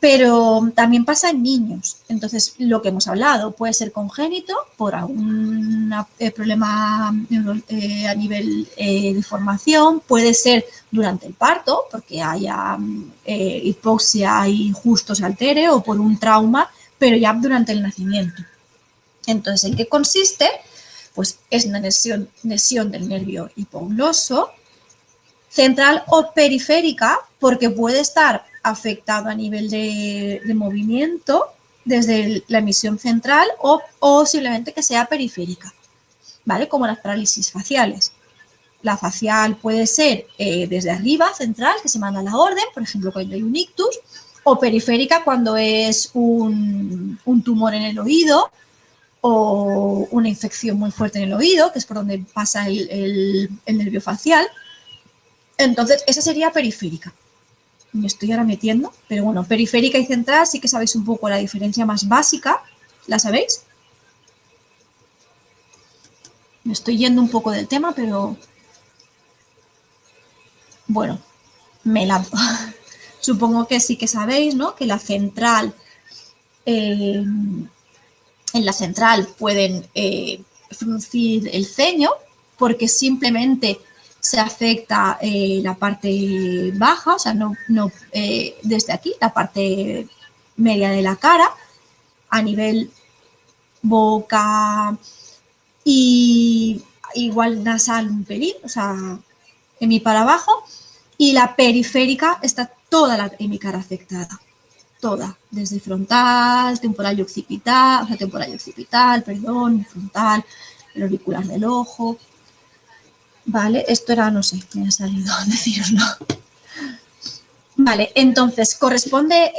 pero también pasa en niños. Entonces, lo que hemos hablado puede ser congénito por algún problema a nivel de formación, puede ser durante el parto, porque haya hipoxia y justo se altere, o por un trauma, pero ya durante el nacimiento. Entonces, ¿en qué consiste? Pues es una lesión del nervio hipogloso, central o periférica, porque puede estar afectado a nivel de movimiento desde la emisión central o simplemente que sea periférica, ¿vale? Como las parálisis faciales. La facial puede ser desde arriba, central, que se manda la orden, por ejemplo, cuando hay un ictus, o periférica cuando es un tumor en el oído o una infección muy fuerte en el oído, que es por donde pasa el nervio facial. Entonces, esa sería periférica. Me estoy ahora metiendo, pero bueno, periférica y central sí que sabéis un poco la diferencia más básica. ¿La sabéis? Me estoy yendo un poco del tema, pero bueno, me lanzo. Supongo que sí que sabéis, ¿no? Que la central, en la central pueden fruncir el ceño porque simplemente se afecta la parte baja, o sea, no desde aquí, la parte media de la cara, a nivel boca y igual nasal un pelín, o sea, para abajo, y la periférica está toda la hemicara afectada, toda, desde frontal, temporal y occipital, frontal, el auricular del ojo. Vale, esto era, no sé, me ha salido deciroslo. Vale, entonces corresponde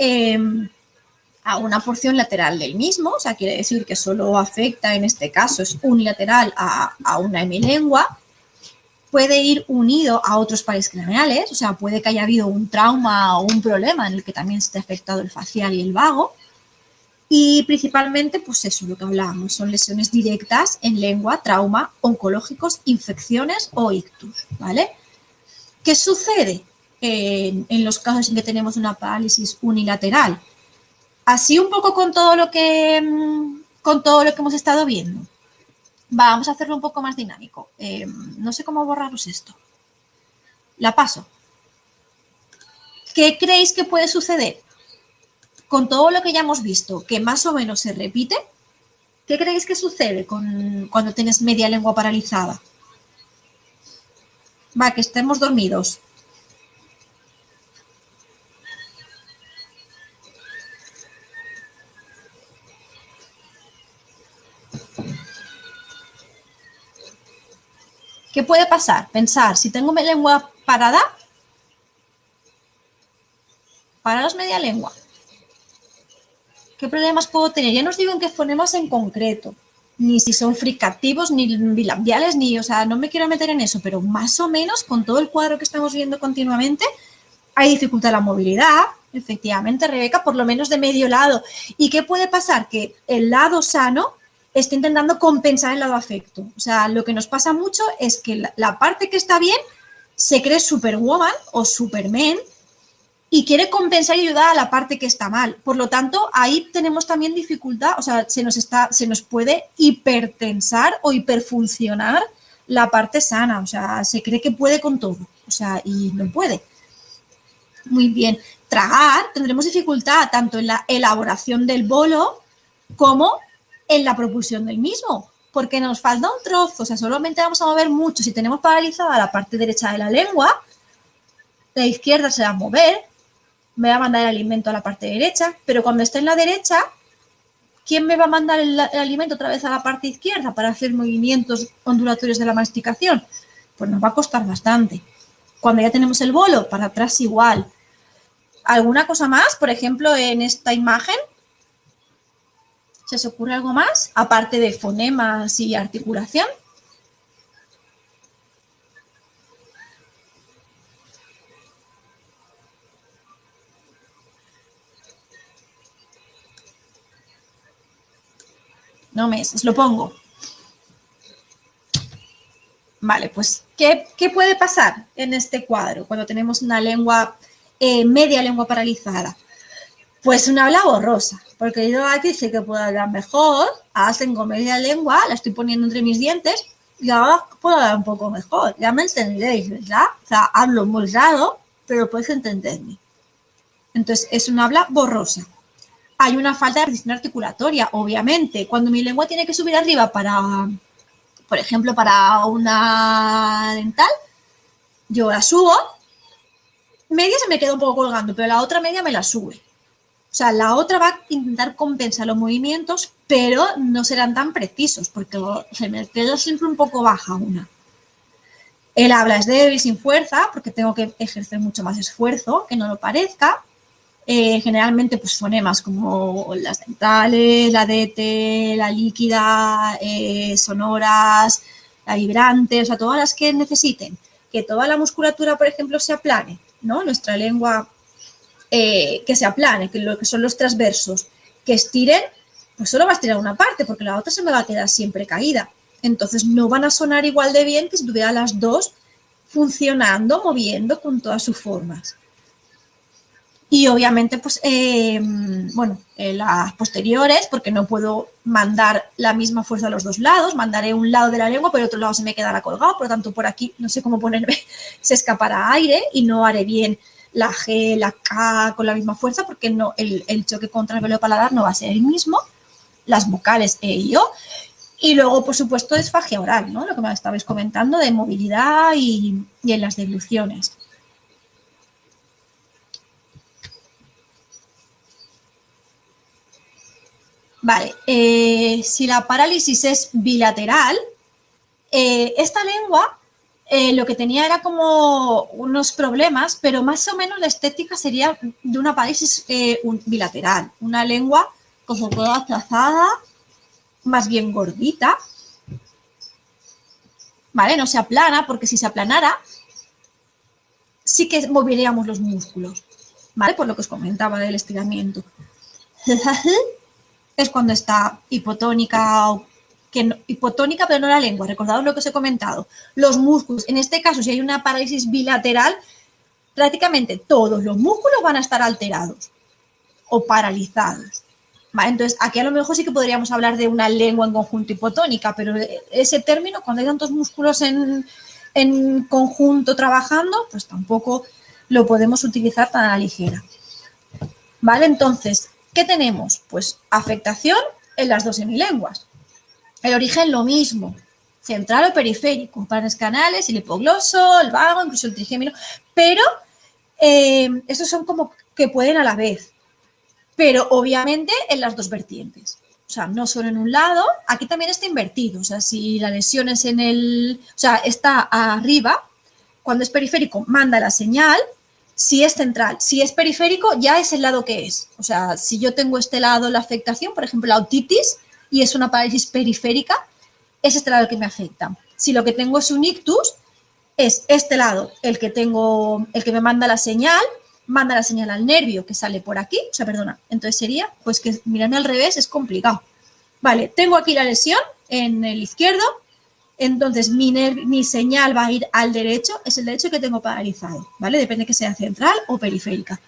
a una porción lateral del mismo, o sea, quiere decir que solo afecta, en este caso, es unilateral a una hemilengua. Puede ir unido a otros pares craneales, o sea, puede que haya habido un trauma o un problema en el que también esté afectado el facial y el vago. Y principalmente, pues eso, lo que hablábamos, son lesiones directas en lengua, trauma, oncológicos, infecciones o ictus, ¿vale? ¿Qué sucede en los casos en que tenemos una parálisis unilateral? Así un poco con todo lo que hemos estado viendo. Vamos a hacerlo un poco más dinámico. No sé cómo borraros esto. La paso. ¿Qué creéis que puede suceder? Con todo lo que ya hemos visto, que más o menos se repite, ¿qué creéis que sucede cuando tienes media lengua paralizada? Va, que estemos dormidos. ¿Qué puede pasar? Pensar, si tengo mi lengua parada, pararos media lengua. ¿Qué problemas puedo tener? Ya no os digo en qué fonemas en concreto, ni si son fricativos, ni bilabiales, ni, o sea, no me quiero meter en eso, pero más o menos con todo el cuadro que estamos viendo continuamente, hay dificultad en la movilidad, efectivamente, Rebeca, por lo menos de medio lado. ¿Y qué puede pasar? Que el lado sano está intentando compensar el lado afecto. O sea, lo que nos pasa mucho es que la parte que está bien se cree superwoman o superman y quiere compensar y ayudar a la parte que está mal. Por lo tanto, ahí tenemos también dificultad, o sea, se nos puede hipertensar o hiperfuncionar la parte sana. O sea, se cree que puede con todo, o sea, y no puede. Muy bien. Tragar, tendremos dificultad tanto en la elaboración del bolo como en la propulsión del mismo, porque nos falta un trozo, o sea, solamente vamos a mover mucho. Si tenemos paralizada la parte derecha de la lengua, la izquierda se va a mover, me va a mandar el alimento a la parte derecha, pero cuando esté en la derecha, ¿quién me va a mandar el alimento otra vez a la parte izquierda para hacer movimientos ondulatorios de la masticación? Pues nos va a costar bastante. Cuando ya tenemos el bolo, para atrás igual. ¿Alguna cosa más? Por ejemplo, en esta imagen, ¿se os ocurre algo más? Aparte de fonemas y articulación. No me, os lo pongo. Vale, pues, ¿qué puede pasar en este cuadro cuando tenemos una lengua, media lengua paralizada? Pues una habla borrosa, porque yo aquí sé que puedo hablar mejor, ahora tengo media lengua, la estoy poniendo entre mis dientes y ahora puedo hablar un poco mejor, ya me entenderéis, ¿verdad? O sea, hablo muy raro, pero podéis entenderme. Entonces, es una habla borrosa. Hay una falta de precisión articulatoria, obviamente. Cuando mi lengua tiene que subir arriba para, por ejemplo, para una dental, yo la subo, media se me queda un poco colgando, pero la otra media me la sube. O sea, la otra va a intentar compensar los movimientos, pero no serán tan precisos, porque se me queda siempre un poco baja una. El habla es débil, sin fuerza, porque tengo que ejercer mucho más esfuerzo, que no lo parezca. Generalmente, pues fonemas como las dentales, la DT, la líquida, sonoras, la vibrante, o sea, todas las que necesiten. Que toda la musculatura, por ejemplo, se aplane, ¿no? Nuestra lengua que se aplane, que lo que son los transversos, que estiren, pues solo va a estirar una parte, porque la otra se me va a quedar siempre caída. Entonces no van a sonar igual de bien que si tuviera las dos funcionando, moviendo con todas sus formas. Y obviamente, pues, las posteriores, porque no puedo mandar la misma fuerza a los dos lados, mandaré un lado de la lengua, pero otro lado se me quedará colgado, por lo tanto, por aquí no sé cómo ponerme, se escapará aire y no haré bien la G, la K con la misma fuerza, porque no, el choque contra el velo paladar no va a ser el mismo, las vocales E y O. Y luego, por supuesto, disfagia oral, ¿no? Lo que me estabais comentando de movilidad y en las degluciones. Vale, si la parálisis es bilateral, esta lengua lo que tenía era como unos problemas, pero más o menos la estética sería de una parálisis bilateral. Una lengua como toda aplazada, más bien gordita, ¿vale? No se aplana, porque si se aplanara, sí que moveríamos los músculos, ¿vale? Por lo que os comentaba del estiramiento. Es cuando está hipotónica, hipotónica, pero no la lengua. Recordad lo que os he comentado. Los músculos, en este caso, si hay una parálisis bilateral, prácticamente todos los músculos van a estar alterados o paralizados. ¿Vale? Entonces, aquí a lo mejor sí que podríamos hablar de una lengua en conjunto hipotónica, pero ese término, cuando hay tantos músculos en conjunto trabajando, pues tampoco lo podemos utilizar tan a la ligera. ¿Vale? Entonces, ¿qué tenemos? Pues afectación en las dos semilenguas. El origen lo mismo, central o periférico, pares canales, el hipogloso, el vago, incluso el trigémino, pero estos son como que pueden a la vez, pero obviamente en las dos vertientes. O sea, no solo en un lado, aquí también está invertido. O sea, si la lesión es está arriba, cuando es periférico manda la señal. Si es central, si es periférico, ya es el lado que es. O sea, si yo tengo este lado la afectación, por ejemplo, la otitis, y es una parálisis periférica, es este lado el que me afecta. Si lo que tengo es un ictus, es este lado el que me manda la señal al nervio que sale por aquí, o sea, perdona, entonces sería, pues que mirarme al revés es complicado. Vale, tengo aquí la lesión en el izquierdo, entonces mi señal va a ir al derecho, es el derecho que tengo paralizado, ¿vale? Depende que sea central o periférica.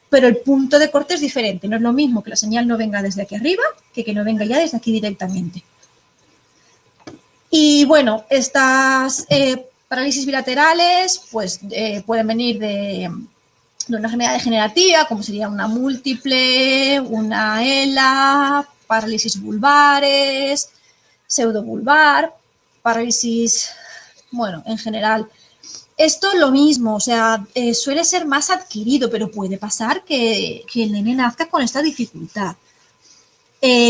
Pero el punto de corte es diferente, no es lo mismo que la señal no venga desde aquí arriba que no venga ya desde aquí directamente. Y bueno, estas parálisis bilaterales pues pueden venir de una enfermedad degenerativa, como sería una múltiple, una ELA, parálisis vulvares, pseudovulvar, parálisis, bueno, en general. Esto es lo mismo, o sea, suele ser más adquirido, pero puede pasar que el nene nazca con esta dificultad.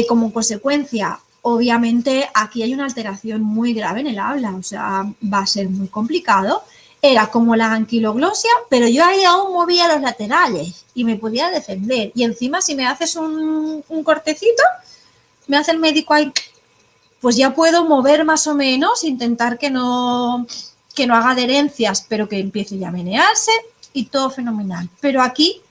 Como consecuencia, obviamente, aquí hay una alteración muy grave en el habla, o sea, va a ser muy complicado. Era como la anquiloglosia, pero yo ahí aún movía los laterales y me podía defender. Y encima, si me haces un cortecito, me hace el médico ahí, pues ya puedo mover más o menos, intentar que no haga adherencias, pero que empiece ya a menearse y todo fenomenal. Pero aquí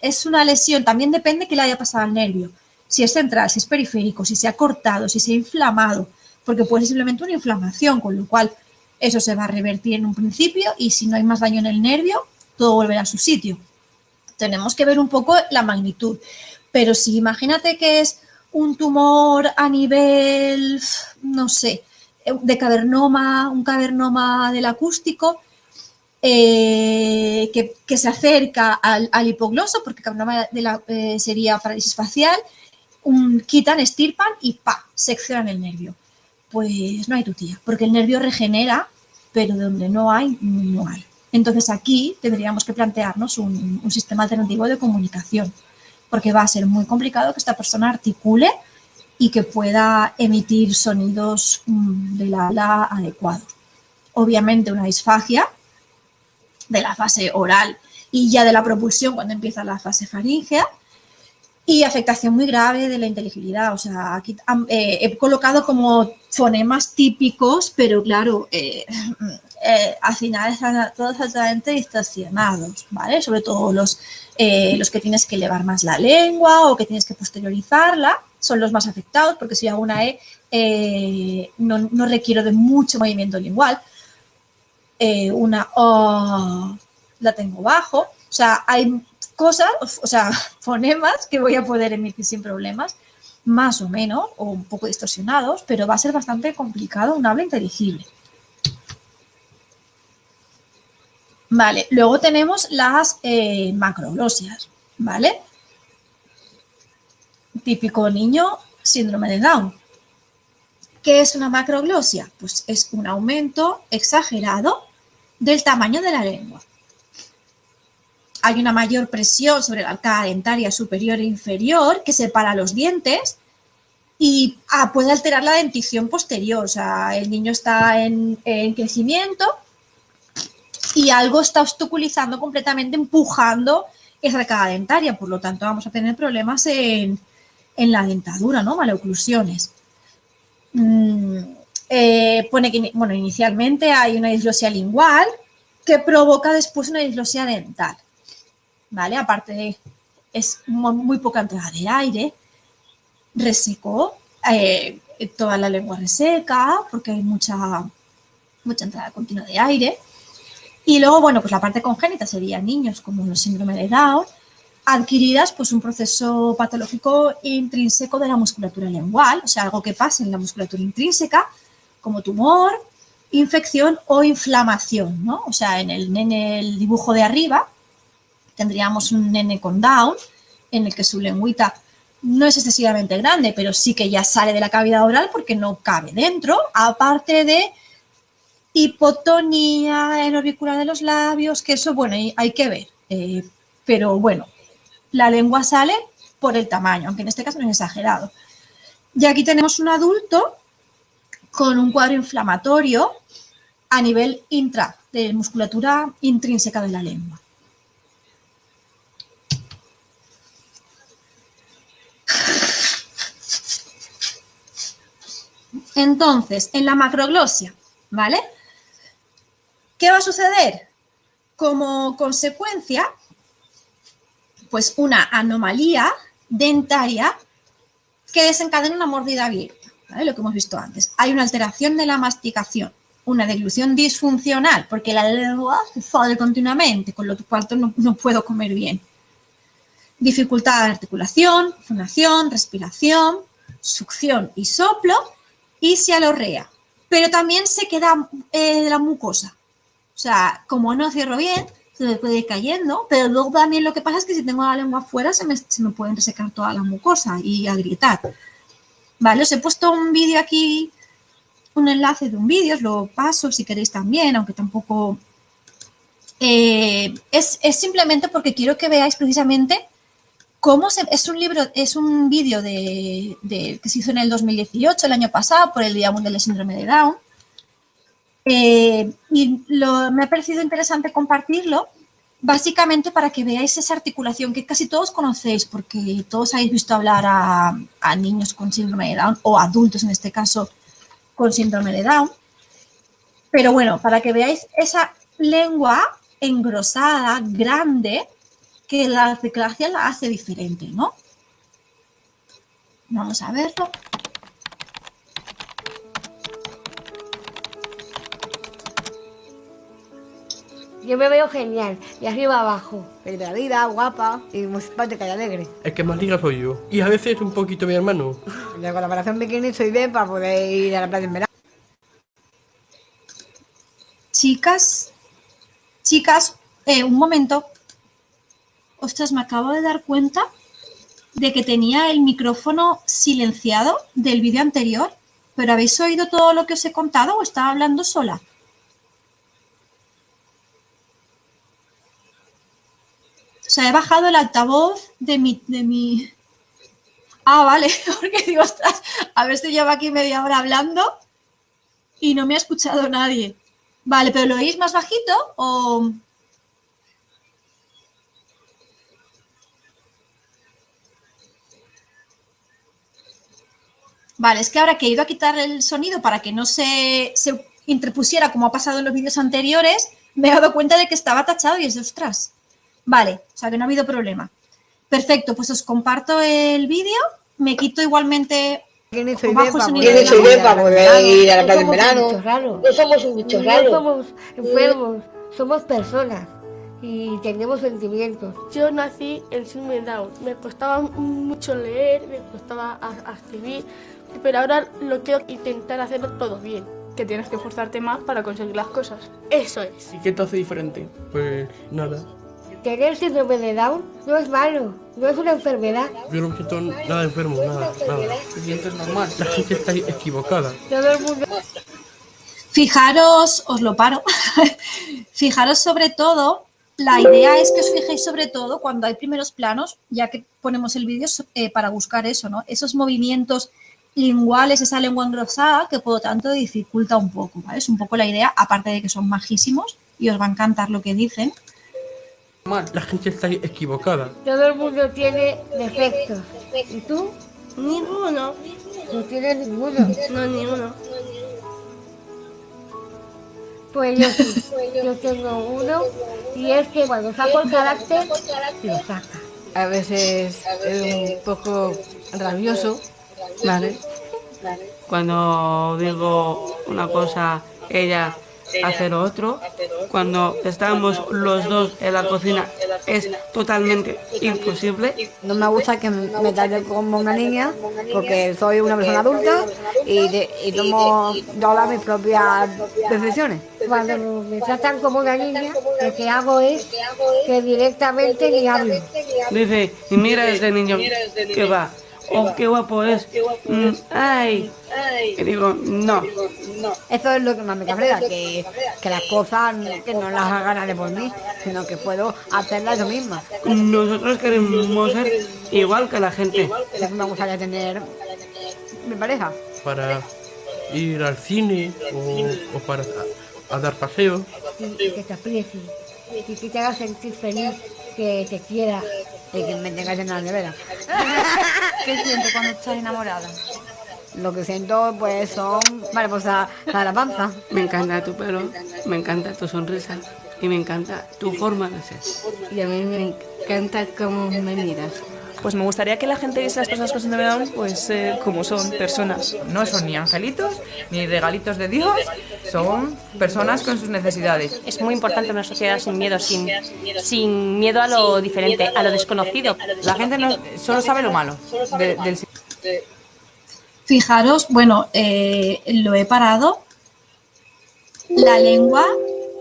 es una lesión, también depende que le haya pasado al nervio. Si es central, si es periférico, si se ha cortado, si se ha inflamado, porque puede ser simplemente una inflamación, con lo cual eso se va a revertir en un principio y si no hay más daño en el nervio, todo volverá a su sitio. tenemos que ver un poco la magnitud. Pero si imagínate que es un tumor a nivel, no sé, de cavernoma, un cavernoma del acústico, que se acerca al hipogloso, porque cavernoma sería parálisis facial, quitan, estirpan y ¡pa! Seccionan el nervio. Pues no hay tu tía, porque el nervio regenera, pero donde no hay, no hay. Entonces aquí tendríamos que plantearnos un sistema alternativo de comunicación, porque va a ser muy complicado que esta persona articule y que pueda emitir sonidos del habla adecuados. Obviamente una disfagia de la fase oral y ya de la propulsión cuando empieza la fase faríngea, y afectación muy grave de la inteligibilidad. O sea, aquí he colocado como fonemas típicos, pero claro, al final están todos altamente distorsionados, ¿vale? Sobre todo los que tienes que elevar más la lengua o que tienes que posteriorizarla son los más afectados, porque si hago una no requiero de mucho movimiento lingual. Una O la tengo bajo. O sea, hay cosas, o sea, fonemas que voy a poder emitir sin problemas, más o menos, o un poco distorsionados, pero va a ser bastante complicado un habla inteligible. Vale, luego tenemos las macroglosias, ¿vale? Típico niño, síndrome de Down. ¿Qué es una macroglosia? Pues es un aumento exagerado del tamaño de la lengua. Hay una mayor presión sobre la arcada dentaria superior e inferior que separa los dientes y puede alterar la dentición posterior. O sea, el niño está en crecimiento y algo está obstaculizando completamente, empujando esa arcada dentaria. Por lo tanto, vamos a tener problemas en la dentadura, ¿no? Malooclusiones. Pone que, bueno, inicialmente hay una disglosia lingual que provoca después una disglosia dental. ¿Vale? Aparte, es muy poca entrada de aire, reseco, toda la lengua reseca, porque hay mucha entrada continua de aire. Y luego, bueno, pues la parte congénita sería niños como los síndrome de Down, adquiridas pues un proceso patológico intrínseco de la musculatura lingual, o sea, algo que pasa en la musculatura intrínseca, como tumor, infección o inflamación, ¿no? O sea, en el dibujo de arriba tendríamos un nene con Down, en el que su lengüita no es excesivamente grande, pero sí que ya sale de la cavidad oral porque no cabe dentro, aparte de hipotonía en orbicular de los labios, que eso, bueno, hay que ver. Pero bueno, la lengua sale por el tamaño, aunque en este caso no es exagerado. Y aquí tenemos un adulto con un cuadro inflamatorio a nivel de musculatura intrínseca de la lengua. Entonces, en la macroglosia, ¿vale? ¿Qué va a suceder? Como consecuencia, pues una anomalía dentaria que desencadena una mordida abierta, ¿vale? Lo que hemos visto antes. Hay una alteración de la masticación, una deglución disfuncional, porque la lengua se jode continuamente, con lo cual no puedo comer bien. Dificultad de articulación, fonación, respiración, succión y soplo, y cialorrea. Pero también se queda la mucosa. O sea, como no cierro bien, se me puede ir cayendo, pero luego también lo que pasa es que si tengo la lengua afuera se me pueden resecar toda la mucosa y agrietar. Vale, os he puesto un vídeo aquí, un enlace de un vídeo, os lo paso si queréis también, aunque tampoco... es simplemente porque quiero que veáis precisamente cómo es un vídeo que se hizo en el 2018, el año pasado, por el Día Mundial del Síndrome de Down. Me ha parecido interesante compartirlo, básicamente para que veáis esa articulación que casi todos conocéis, porque todos habéis visto hablar a niños con síndrome de Down, o adultos en este caso con síndrome de Down. Pero bueno, para que veáis esa lengua engrosada, grande, que la articulación la hace diferente, ¿no? Vamos a verlo. Yo me veo genial, de arriba abajo. Feliz de la vida, guapa y muy simpática y alegre. El que más liga soy yo. Y a veces un poquito mi hermano. Yo con la operación bikini estoy bien para poder ir a la playa en verano. Chicas, un momento. Ostras, me acabo de dar cuenta de que tenía el micrófono silenciado del vídeo anterior. ¿Pero habéis oído todo lo que os he contado o estaba hablando sola? O sea, he bajado el altavoz de mi... Ah, vale, porque digo, ostras, a ver si llevo aquí media hora hablando y no me ha escuchado nadie. Vale, ¿pero lo oís más bajito o...? Vale, es que ahora que he ido a quitar el sonido para que no se interpusiera como ha pasado en los vídeos anteriores, me he dado cuenta de que estaba tachado y es de ostras. Vale, o sea que no ha habido problema. Perfecto, pues os comparto el vídeo, me quito igualmente... Bajo el sonido para poder ir a la playa en verano. No somos un bicho raro. No somos enfermos, somos personas y tenemos sentimientos. Yo nací en síndrome de Down. Me costaba mucho leer, me costaba escribir, pero ahora lo quiero intentar hacerlo todo bien. Que tienes que esforzarte más para conseguir las cosas. Eso es. ¿Y qué te hace diferente? Pues nada. Tener síndrome de Down no es malo, no es una enfermedad. Yo no me siento nada enfermo, nada. Te sientes normal. La gente está equivocada. Todo el mundo... Fijaros, os lo paro, fijaros sobre todo, la idea es que os fijéis sobre todo cuando hay primeros planos, ya que ponemos el vídeo para buscar eso, ¿no? Esos movimientos linguales, esa lengua engrosada que por lo tanto dificulta un poco, ¿vale? Es un poco la idea, aparte de que son majísimos y os va a encantar lo que dicen. La gente está equivocada. Todo el mundo tiene defectos. ¿Y tú? Ninguno. No tienes ninguno. No, ninguno. Pues yo sí, yo tengo uno y es que cuando saco el carácter, lo saca. A veces es un poco rabioso, ¿vale? Cuando digo una cosa, ella hace lo otro. Cuando estamos los dos en la cocina es totalmente imposible. No me gusta que me traten como una niña porque soy una persona adulta y tomo yo mis propias decisiones. Cuando me tratan como una niña, lo que hago es que directamente ni hablo. Dice, y mira ese niño que va, oh, qué guapo es, ay. Y digo, no. Eso es lo que más me cabrea, que las cosas que no las hagan de por mí, sino que puedo hacerlas yo misma. Nosotros queremos ser igual que la gente. Eso me gustaría tener mi pareja. Para ir al cine o para a dar paseos. Y que te aprecie, y que te haga sentir feliz, que te quiera y que me tengas en la nevera. ¿Qué sientes cuando estás enamorada? Lo que siento pues son mariposas a la panza. Me encanta tu pelo, me encanta tu sonrisa y me encanta tu forma de ser. Y a mí me encanta cómo me miras. Pues me gustaría que la gente viese a las personas con síndrome de Down pues como son, personas. No son ni angelitos, ni regalitos de Dios, son personas con sus necesidades. Es muy importante una sociedad sin miedo, sin miedo a lo diferente, a lo desconocido. La gente no, solo sabe lo malo del Fijaros, bueno, lo he parado. La lengua,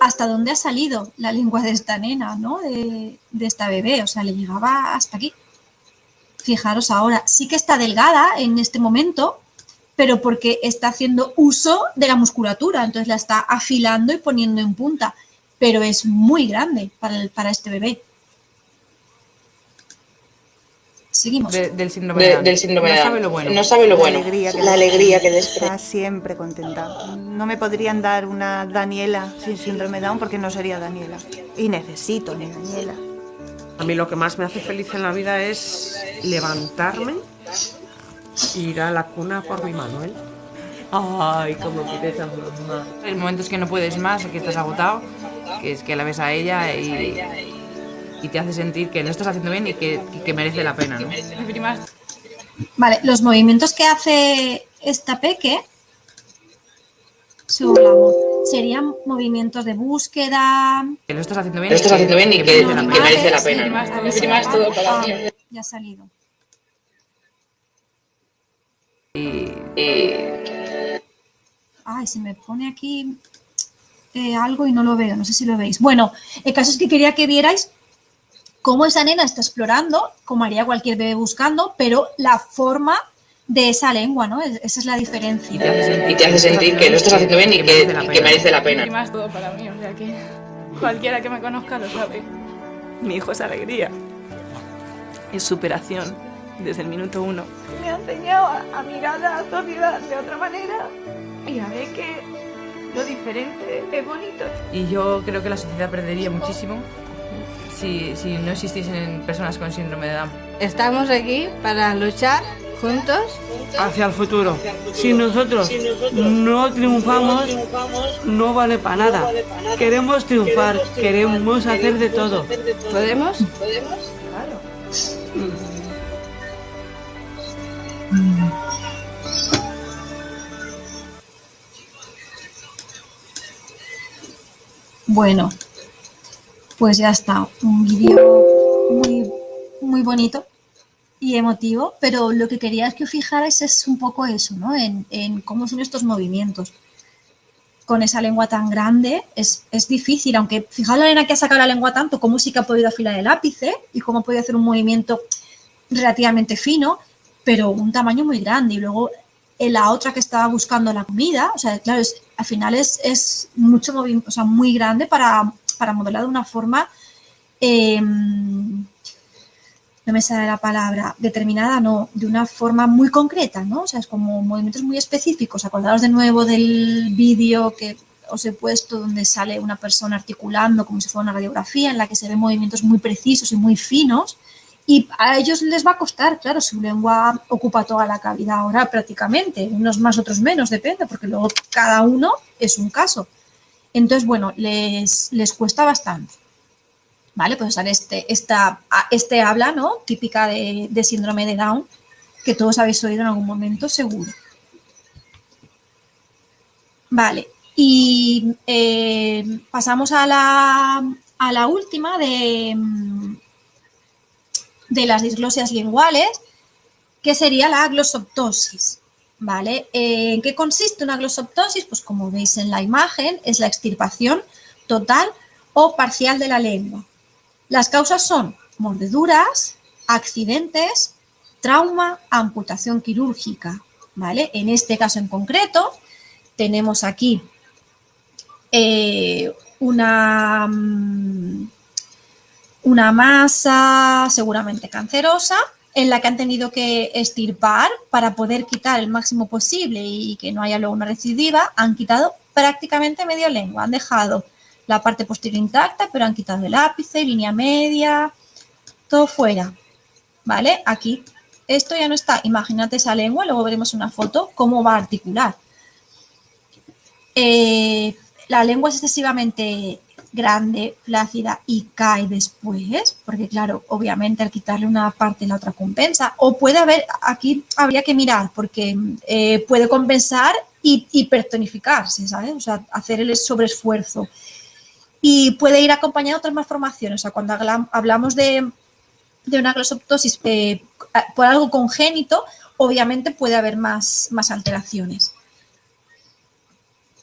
¿hasta dónde ha salido la lengua de esta nena, ¿no? De esta bebé, o sea, le llegaba hasta aquí. Fijaros ahora, sí que está delgada en este momento, pero porque está haciendo uso de la musculatura, entonces la está afilando y poniendo en punta, pero es muy grande para este bebé. Seguimos. Del síndrome de Down. No sabe lo bueno. No sabe lo bueno. La alegría que está siempre contenta. No me podrían dar una Daniela sin síndrome de Down porque no sería Daniela. Y necesito mi Daniela. A mí lo que más me hace feliz en la vida es levantarme e ir a la cuna por mi Manuel. Ay, cómo quieres a mamá. Hay momentos que no puedes más o que estás agotado, que es que la ves a ella y te hace sentir que lo estás haciendo bien y que merece la pena, ¿no? Vale, los movimientos que hace esta peque Según la voz. Serían movimientos de búsqueda. Que lo estás haciendo bien, y que merece la pena. Primas todo para mí. Ya ha salido. Ay, se me pone aquí algo y no lo veo, no sé si lo veis. Bueno, el caso es que quería que vierais cómo esa nena está explorando, como haría cualquier bebé buscando, pero la forma de esa lengua, ¿no? Esa es la diferencia. Y te hace sentir que lo estás haciendo bien y que merece la pena. Primas todo para mí, o sea que cualquiera que me conozca lo sabe. Mi hijo es alegría. Es superación desde el minuto 1. Me ha enseñado a mirar a la sociedad de otra manera y a ver que lo diferente es bonito. Y yo creo que la sociedad perdería muchísimo si no existiesen personas con síndrome de Down. Estamos aquí para luchar juntos hacia el futuro. Si nosotros no triunfamos, no vale para nada. Queremos triunfar, queremos hacer de todo. ¿Podemos? Claro. Bueno, pues ya está. Un vídeo muy bonito y emotivo, pero lo que quería es que os fijarais es un poco eso, ¿no? En cómo son estos movimientos. Con esa lengua tan grande es difícil, aunque fijaos la nena que ha sacado la lengua tanto, cómo sí que ha podido afilar el lápice y cómo ha podido hacer un movimiento relativamente fino, pero un tamaño muy grande. Y luego la otra que estaba buscando la comida, o sea, claro, al final es mucho movimiento, o sea, muy grande para modelar de una forma, no me sale la palabra, determinada, no, de una forma muy concreta, ¿no? O sea, es como movimientos muy específicos. Acordaos de nuevo del vídeo que os he puesto donde sale una persona articulando como si fuera una radiografía en la que se ven movimientos muy precisos y muy finos. Y a ellos les va a costar, claro, su lengua ocupa toda la cavidad oral prácticamente, unos más, otros menos, depende, porque luego cada uno es un caso. Entonces, bueno, les cuesta bastante. ¿Vale? Pues sale este habla, ¿no? Típica de síndrome de Down, que todos habéis oído en algún momento, seguro. Vale, y pasamos a la última de las disglosias linguales, que sería la glossoptosis, ¿vale? ¿En qué consiste una glossoptosis? Pues como veis en la imagen, es la extirpación total o parcial de la lengua. Las causas son mordeduras, accidentes, trauma, amputación quirúrgica, ¿vale? En este caso en concreto tenemos aquí una masa seguramente cancerosa en la que han tenido que extirpar para poder quitar el máximo posible y que no haya luego una recidiva. Han quitado prácticamente media lengua, han dejado la parte posterior intacta, pero han quitado el ápice, línea media, todo fuera, ¿vale? Aquí, esto ya no está. Imagínate esa lengua, luego veremos una foto, cómo va a articular. La lengua es excesivamente grande, flácida y cae después, porque claro, obviamente al quitarle una parte la otra compensa, o puede haber, aquí habría que mirar, porque puede compensar y hipertonificarse, ¿sabes? O sea, hacer el sobreesfuerzo. Y puede ir acompañado de otras malformaciones. O sea, cuando hablamos de una glossoptosis por algo congénito, obviamente puede haber más alteraciones.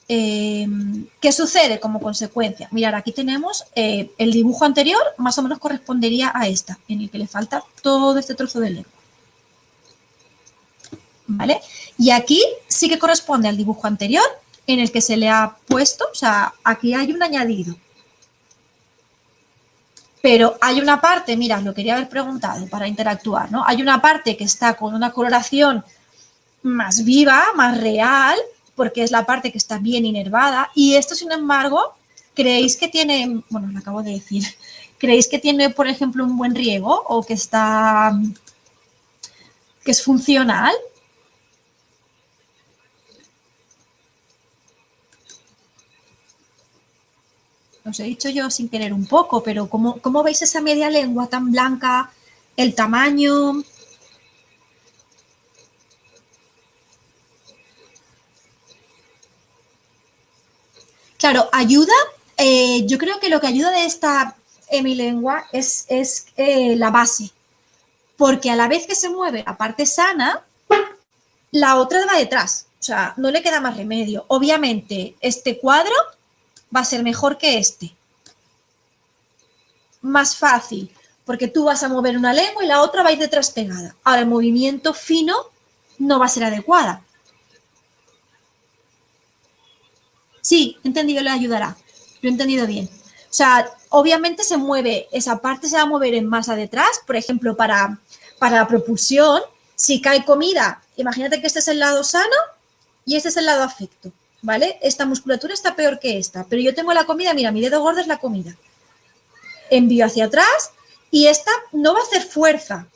¿Qué sucede como consecuencia? Mirad, aquí tenemos el dibujo anterior, más o menos correspondería a esta, en el que le falta todo este trozo de lengua. ¿Vale? Y aquí sí que corresponde al dibujo anterior, en el que se le ha puesto, o sea, aquí hay un añadido. Pero hay una parte, mira, lo quería haber preguntado para interactuar, ¿no? Hay una parte que está con una coloración más viva, más real, porque es la parte que está bien inervada. Y esto, sin embargo, ¿creéis que tiene, bueno, lo acabo de decir, ¿creéis que tiene, por ejemplo, un buen riego o que es funcional? Os he dicho yo sin querer un poco, pero ¿cómo veis esa media lengua tan blanca? El tamaño. Claro, ayuda, yo creo que lo que ayuda de esta hemilengua es la base, porque a la vez que se mueve la parte sana, la otra va detrás, o sea, no le queda más remedio. Obviamente, este cuadro va a ser mejor que este. Más fácil, porque tú vas a mover una lengua y la otra va a ir detrás pegada. Ahora, el movimiento fino no va a ser adecuada. Sí, entendido, le ayudará. Lo he entendido bien. O sea, obviamente se mueve, esa parte se va a mover en masa detrás, por ejemplo, para la propulsión. Si cae comida, imagínate que este es el lado sano y este es el lado afecto, ¿vale? Esta musculatura está peor que esta, pero yo tengo la comida, mira, mi dedo gordo es la comida. Envío hacia atrás y esta no va a hacer fuerza.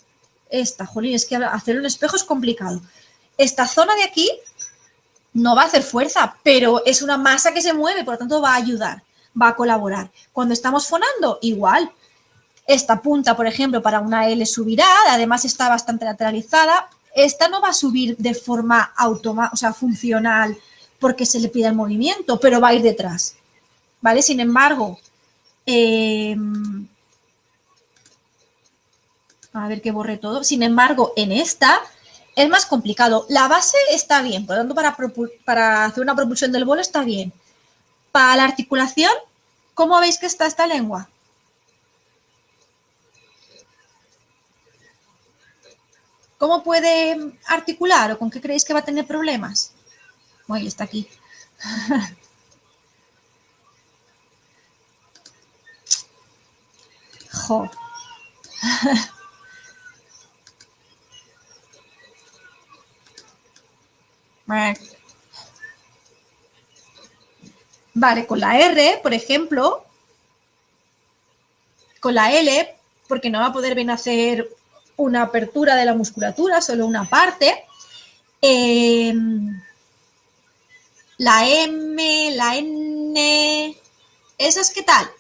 Esta, jolín, es que hacer un espejo es complicado. Esta zona de aquí no va a hacer fuerza, pero es una masa que se mueve, por lo tanto va a ayudar, va a colaborar. Cuando estamos fonando, igual. Esta punta, por ejemplo, para una L subirá, además está bastante lateralizada. Esta no va a subir de forma automática, o sea, funcional, porque se le pida el movimiento, pero va a ir detrás, ¿vale? Sin embargo, a ver que borre todo. Sin embargo, en esta es más complicado. La base está bien, por lo tanto, para hacer una propulsión del bolo está bien. Para la articulación, ¿cómo veis que está esta lengua? ¿Cómo puede articular o con qué creéis que va a tener problemas? Uy, está aquí. Jo. Vale, con la R, por ejemplo, con la L, porque no va a poder bien hacer una apertura de la musculatura, solo una parte. La M, la N, ¿esas qué tal?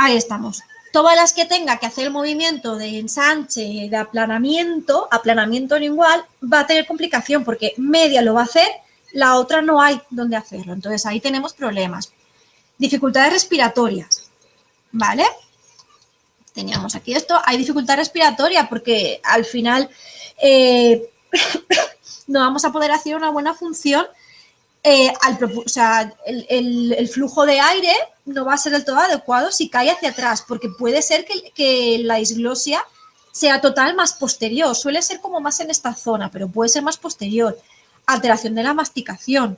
Ahí estamos. Todas las que tenga que hacer el movimiento de ensanche, de aplanamiento lingual, va a tener complicación porque media lo va a hacer, la otra no hay donde hacerlo. Entonces, ahí tenemos problemas. Dificultades respiratorias, ¿vale? Teníamos aquí esto. Hay dificultad respiratoria porque al final no vamos a poder hacer una buena función. O sea, el flujo de aire no va a ser del todo adecuado si cae hacia atrás, porque puede ser que la disglosia sea total más posterior. Suele ser como más en esta zona, pero puede ser más posterior. Alteración de la masticación.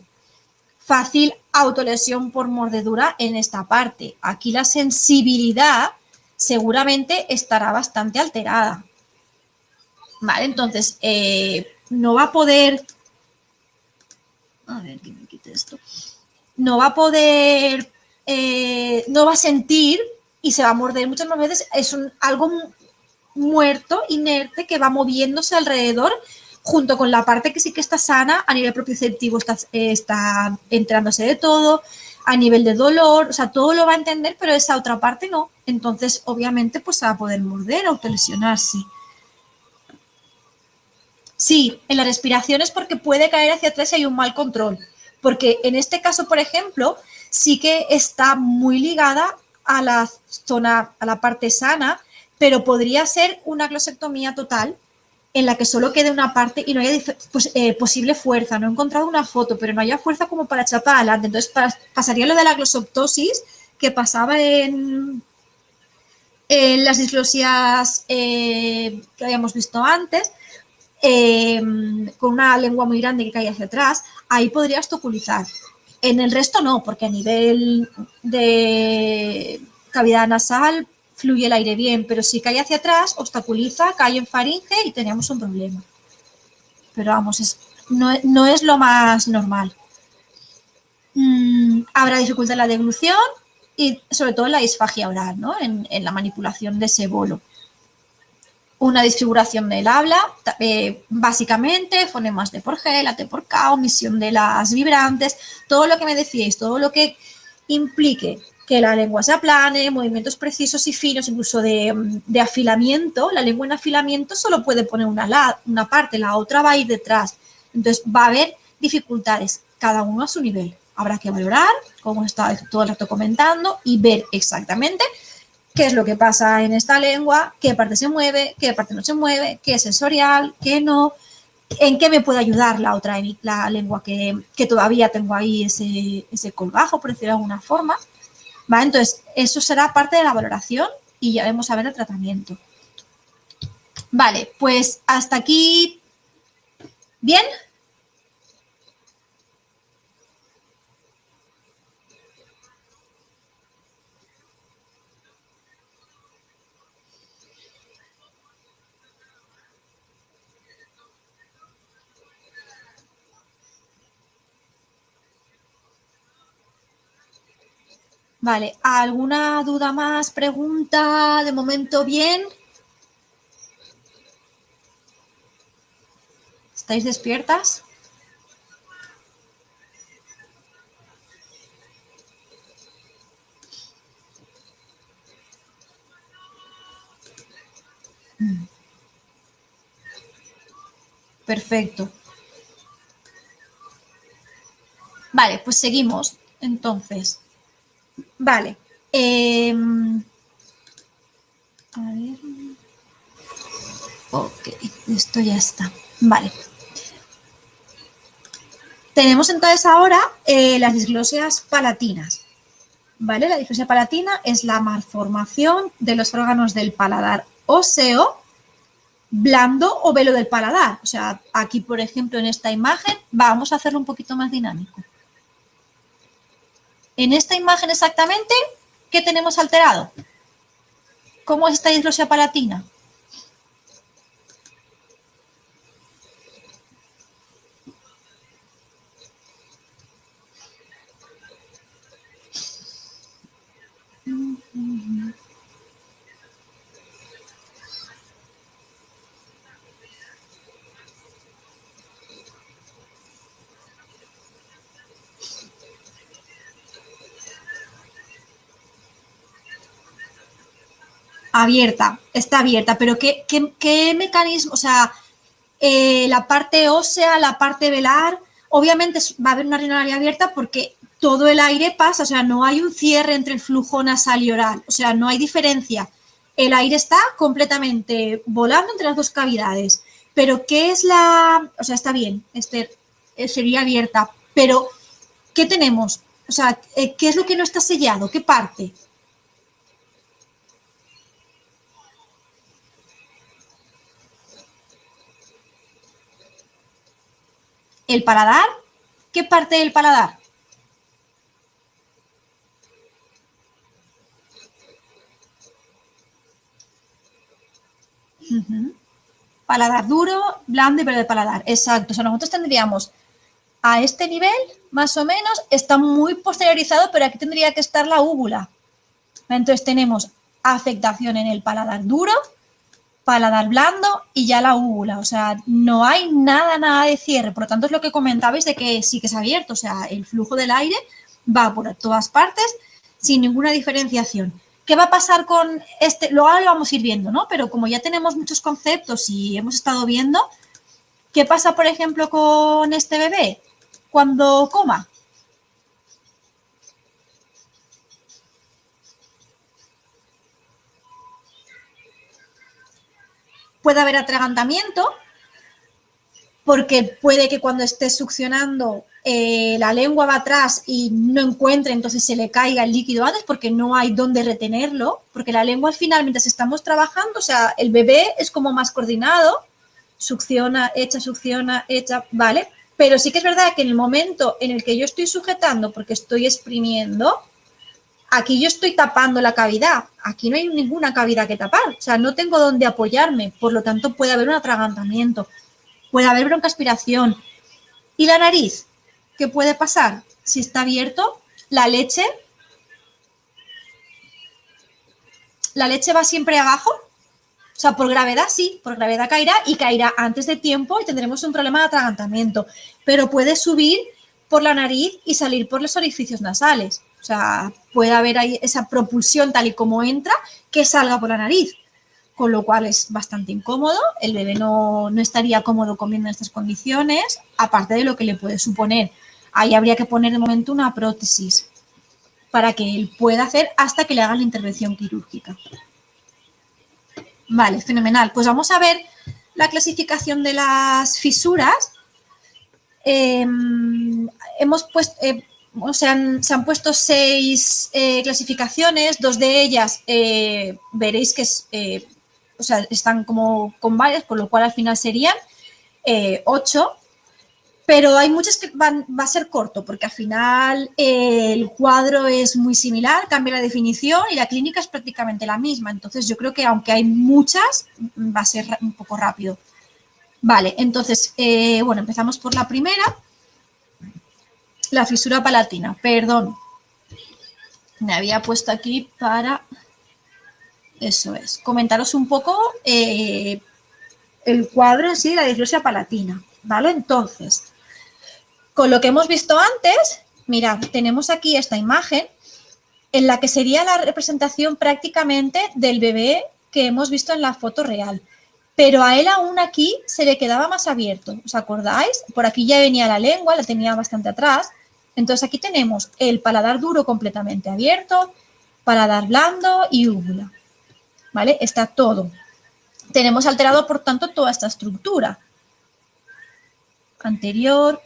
Fácil autolesión por mordedura en esta parte. Aquí la sensibilidad seguramente estará bastante alterada. Vale, entonces no va a poder... A ver, que me quite esto. No va a poder, no va a sentir y se va a morder. Muchas veces es algo muerto, inerte, que va moviéndose alrededor junto con la parte que sí que está sana a nivel propioceptivo, está enterándose de todo, a nivel de dolor, o sea, todo lo va a entender, pero esa otra parte no. Entonces, obviamente, pues se va a poder morder, autolesionarse. Sí, en la respiración es porque puede caer hacia atrás si hay un mal control. Porque en este caso, por ejemplo, sí que está muy ligada a la zona, a la parte sana, pero podría ser una glosectomía total en la que solo quede una parte y no haya posible fuerza. No he encontrado una foto, pero no haya fuerza como para echar para adelante. Entonces pasaría lo de la glosoptosis que pasaba en las disglosias que habíamos visto antes, con una lengua muy grande que cae hacia atrás, ahí podría obstaculizar. En el resto no, porque a nivel de cavidad nasal fluye el aire bien, pero si cae hacia atrás, obstaculiza, cae en faringe y tenemos un problema. Pero vamos, no es lo más normal. Habrá dificultad en la deglución y sobre todo en la disfagia oral, ¿no? En la manipulación de ese bolo. una desfiguración del habla, básicamente fonemas de por G, la T por K, omisión de las vibrantes, todo lo que me decíais, todo lo que implique que la lengua se aplane, movimientos precisos y finos, incluso de afilamiento. La lengua en afilamiento solo puede poner una parte, la otra va a ir detrás. Entonces va a haber dificultades, cada uno a su nivel. Habrá que valorar, como estaba todo el rato comentando, y ver exactamente qué es lo que pasa en esta lengua, qué parte se mueve, qué parte no se mueve, qué es sensorial, qué no, en qué me puede ayudar la lengua que todavía tengo ahí ese colgajo, por decirlo de alguna forma. ¿Vale? Entonces, eso será parte de la valoración y ya vamos a ver el tratamiento. Vale, pues hasta aquí. ¿Bien? Vale, ¿alguna duda más? ¿Pregunta? De momento, bien. ¿Estáis despiertas? Perfecto. Vale, pues seguimos. Entonces, vale. A ver. Ok, esto ya está. Vale. Tenemos entonces ahora las disglosias palatinas. ¿Vale? La disglosia palatina es la malformación de los órganos del paladar óseo, blando o velo del paladar. O sea, aquí, por ejemplo, en esta imagen, vamos a hacerlo un poquito más dinámico. En esta imagen exactamente, ¿qué tenemos alterado? ¿Cómo es esta disglosia palatina? Abierta, está abierta, pero ¿qué mecanismo? O sea, la parte ósea, la parte velar, obviamente va a haber una rinoraria abierta porque todo el aire pasa, o sea, no hay un cierre entre el flujo nasal y oral, o sea, no hay diferencia. El aire está completamente volando entre las dos cavidades. Pero ¿qué es o sea, está bien, Esther, sería abierta, pero ¿qué tenemos? O sea, ¿qué es lo que no está sellado? ¿Qué parte? ¿El paladar? ¿Qué parte del paladar? Paladar duro, blando y verde paladar. Exacto. O sea, nosotros tendríamos a este nivel, más o menos, está muy posteriorizado, pero aquí tendría que estar la úvula. Entonces tenemos afectación en el paladar duro, paladar blando y ya la úvula. O sea, no hay nada de cierre. Por lo tanto, es lo que comentabais de que sí que es abierto. O sea, el flujo del aire va por todas partes sin ninguna diferenciación. ¿Qué va a pasar con este? Luego lo vamos a ir viendo, ¿no? Pero como ya tenemos muchos conceptos y hemos estado viendo, ¿qué pasa, por ejemplo, con este bebé cuando coma? Puede haber atragantamiento, porque puede que cuando esté succionando la lengua va atrás y no encuentre, entonces se le caiga el líquido antes porque no hay dónde retenerlo, porque la lengua al final, mientras estamos trabajando, o sea, el bebé es como más coordinado, succiona, echa, ¿vale? Pero sí que es verdad que en el momento en el que yo estoy sujetando porque estoy exprimiendo, aquí yo estoy tapando la cavidad, aquí no hay ninguna cavidad que tapar, o sea, no tengo dónde apoyarme, por lo tanto puede haber un atragantamiento, puede haber broncoaspiración. ¿Y la nariz? ¿Qué puede pasar? Si está abierto, la leche va siempre abajo, o sea, por gravedad sí, por gravedad caerá y caerá antes de tiempo y tendremos un problema de atragantamiento, pero puede subir por la nariz y salir por los orificios nasales. O sea, puede haber ahí esa propulsión tal y como entra que salga por la nariz, con lo cual es bastante incómodo. El bebé no estaría cómodo comiendo en estas condiciones, aparte de lo que le puede suponer. Ahí habría que poner de momento una prótesis para que él pueda hacer hasta que le hagan la intervención quirúrgica. Vale, fenomenal. Pues vamos a ver la clasificación de las fisuras. Se han puesto 6 clasificaciones, 2 de ellas veréis que están como con varias, con lo cual al final serían 8, pero hay muchas que va a ser corto, porque al final el cuadro es muy similar, cambia la definición y la clínica es prácticamente la misma. Entonces yo creo que aunque hay muchas, va a ser un poco rápido. Vale, entonces, bueno, empezamos por la primera. La fisura palatina, perdón. Me había puesto aquí para... Eso es, comentaros un poco el cuadro en sí de la disglosia palatina, ¿vale? Entonces, con lo que hemos visto antes, mirad, tenemos aquí esta imagen en la que sería la representación prácticamente del bebé que hemos visto en la foto real. Pero a él aún aquí se le quedaba más abierto, ¿os acordáis? Por aquí ya venía la lengua, la tenía bastante atrás. Entonces aquí tenemos el paladar duro completamente abierto, paladar blando y úvula, ¿vale? Está todo. Tenemos alterado, por tanto, toda esta estructura. Anterior,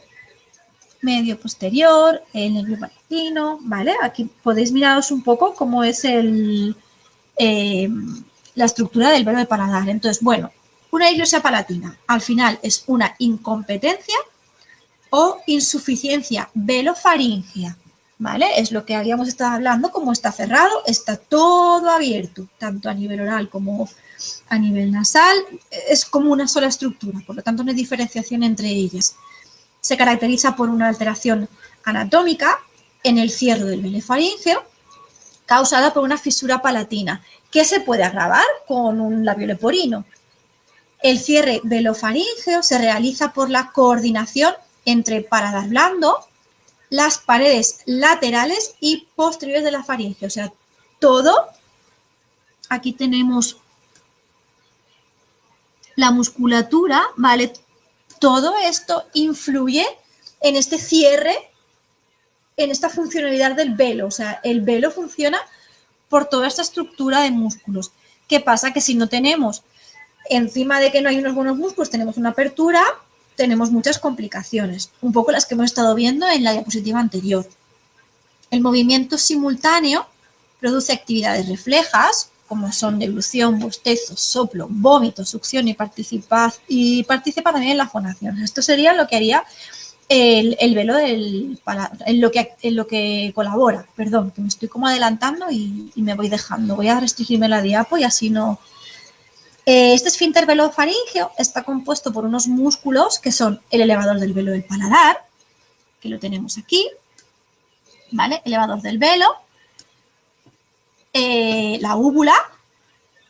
medio posterior, el nervio palatino, ¿vale? Aquí podéis miraros un poco cómo es la estructura del velo de paladar. Entonces, bueno, una disglosia palatina al final es una incompetencia o insuficiencia velofaríngea, ¿vale? Es lo que habíamos estado hablando, como está cerrado, está todo abierto, tanto a nivel oral como a nivel nasal, es como una sola estructura, por lo tanto no hay diferenciación entre ellas. Se caracteriza por una alteración anatómica en el cierre del venofaríngeo causada por una fisura palatina, que se puede agravar con un labio leporino. El cierre velofaríngeo se realiza por la coordinación entre paladar blando, las paredes laterales y posteriores de la faringe. O sea, todo, aquí tenemos la musculatura, ¿vale? Todo esto influye en este cierre, en esta funcionalidad del velo. O sea, el velo funciona por toda esta estructura de músculos. ¿Qué pasa? Que si no tenemos, encima de que no hay unos buenos músculos, tenemos una apertura, tenemos muchas complicaciones, un poco las que hemos estado viendo en la diapositiva anterior. El movimiento simultáneo produce actividades reflejas, como son deglución, bostezo, soplo, vómito, succión y participa también en la fonación. Esto sería lo que haría el velo en lo que colabora. Perdón, que me estoy como adelantando y me voy dejando. Voy a restringirme la diapo y así no... Este esfínter velofaríngeo está compuesto por unos músculos que son el elevador del velo del paladar, que lo tenemos aquí, ¿vale? Elevador del velo, la úvula,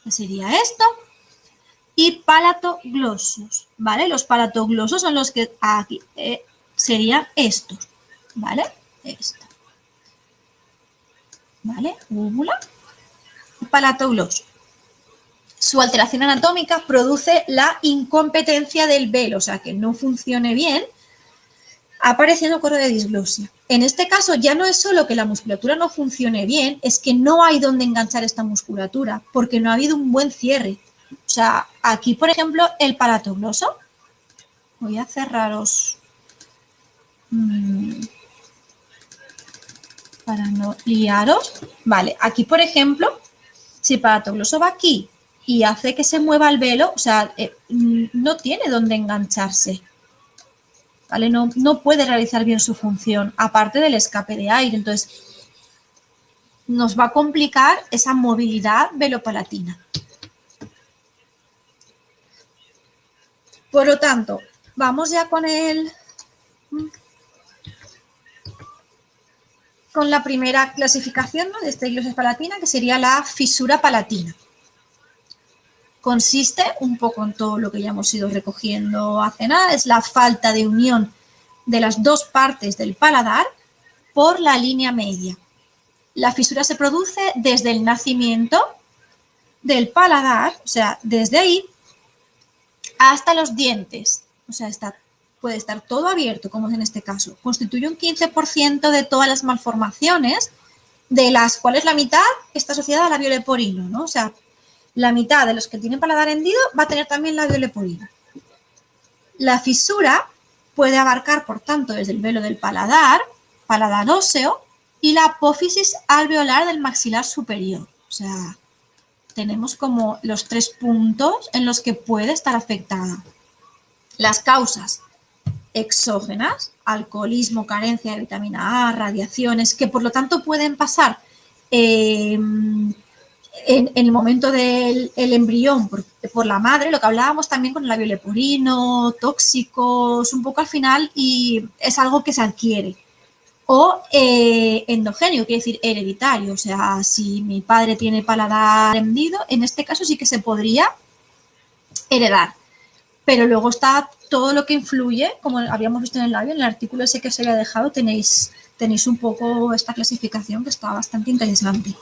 que sería esto, y palatoglosos, ¿vale? Los palatoglosos son los que aquí serían estos, ¿vale? Esto, ¿vale? Úvula y palatogloso. Su alteración anatómica produce la incompetencia del velo, o sea, que no funcione bien, apareciendo cuadro de disglosia. En este caso ya no es solo que la musculatura no funcione bien, es que no hay donde enganchar esta musculatura, porque no ha habido un buen cierre. O sea, aquí, por ejemplo, el palatogloso, voy a cerraros para no liaros. Vale, aquí, por ejemplo, si el palatogloso va aquí y hace que se mueva el velo, o sea, no tiene dónde engancharse, ¿vale? No puede realizar bien su función, aparte del escape de aire. Entonces, nos va a complicar esa movilidad velopalatina. Por lo tanto, vamos ya con la primera clasificación, ¿no?, de esta disglosia palatina, que sería la fisura palatina. consiste un poco en todo lo que ya hemos ido recogiendo hace nada, es la falta de unión de las dos partes del paladar por la línea media. La fisura se produce desde el nacimiento del paladar, o sea, desde ahí hasta los dientes, o sea, puede estar todo abierto, como es en este caso. Constituye un 15% de todas las malformaciones, de las cuales la mitad está asociada al labio leporino, ¿no? O sea, la mitad de los que tienen paladar hendido va a tener también labio leporino. La fisura puede abarcar, por tanto, desde el velo del paladar óseo y la apófisis alveolar del maxilar superior. O sea, tenemos como los 3 puntos en los que puede estar afectada. Las causas exógenas, alcoholismo, carencia de vitamina A, radiaciones, que por lo tanto pueden pasar en el momento del embrión por la madre, lo que hablábamos también con el labio leporino, tóxicos, un poco al final, y es algo que se adquiere. O endogéneo, quiere decir hereditario, o sea, si mi padre tiene paladar hendido, en este caso sí que se podría heredar. Pero luego está todo lo que influye, como habíamos visto en el labio, en el artículo ese que os había dejado tenéis un poco esta clasificación que está bastante interesante.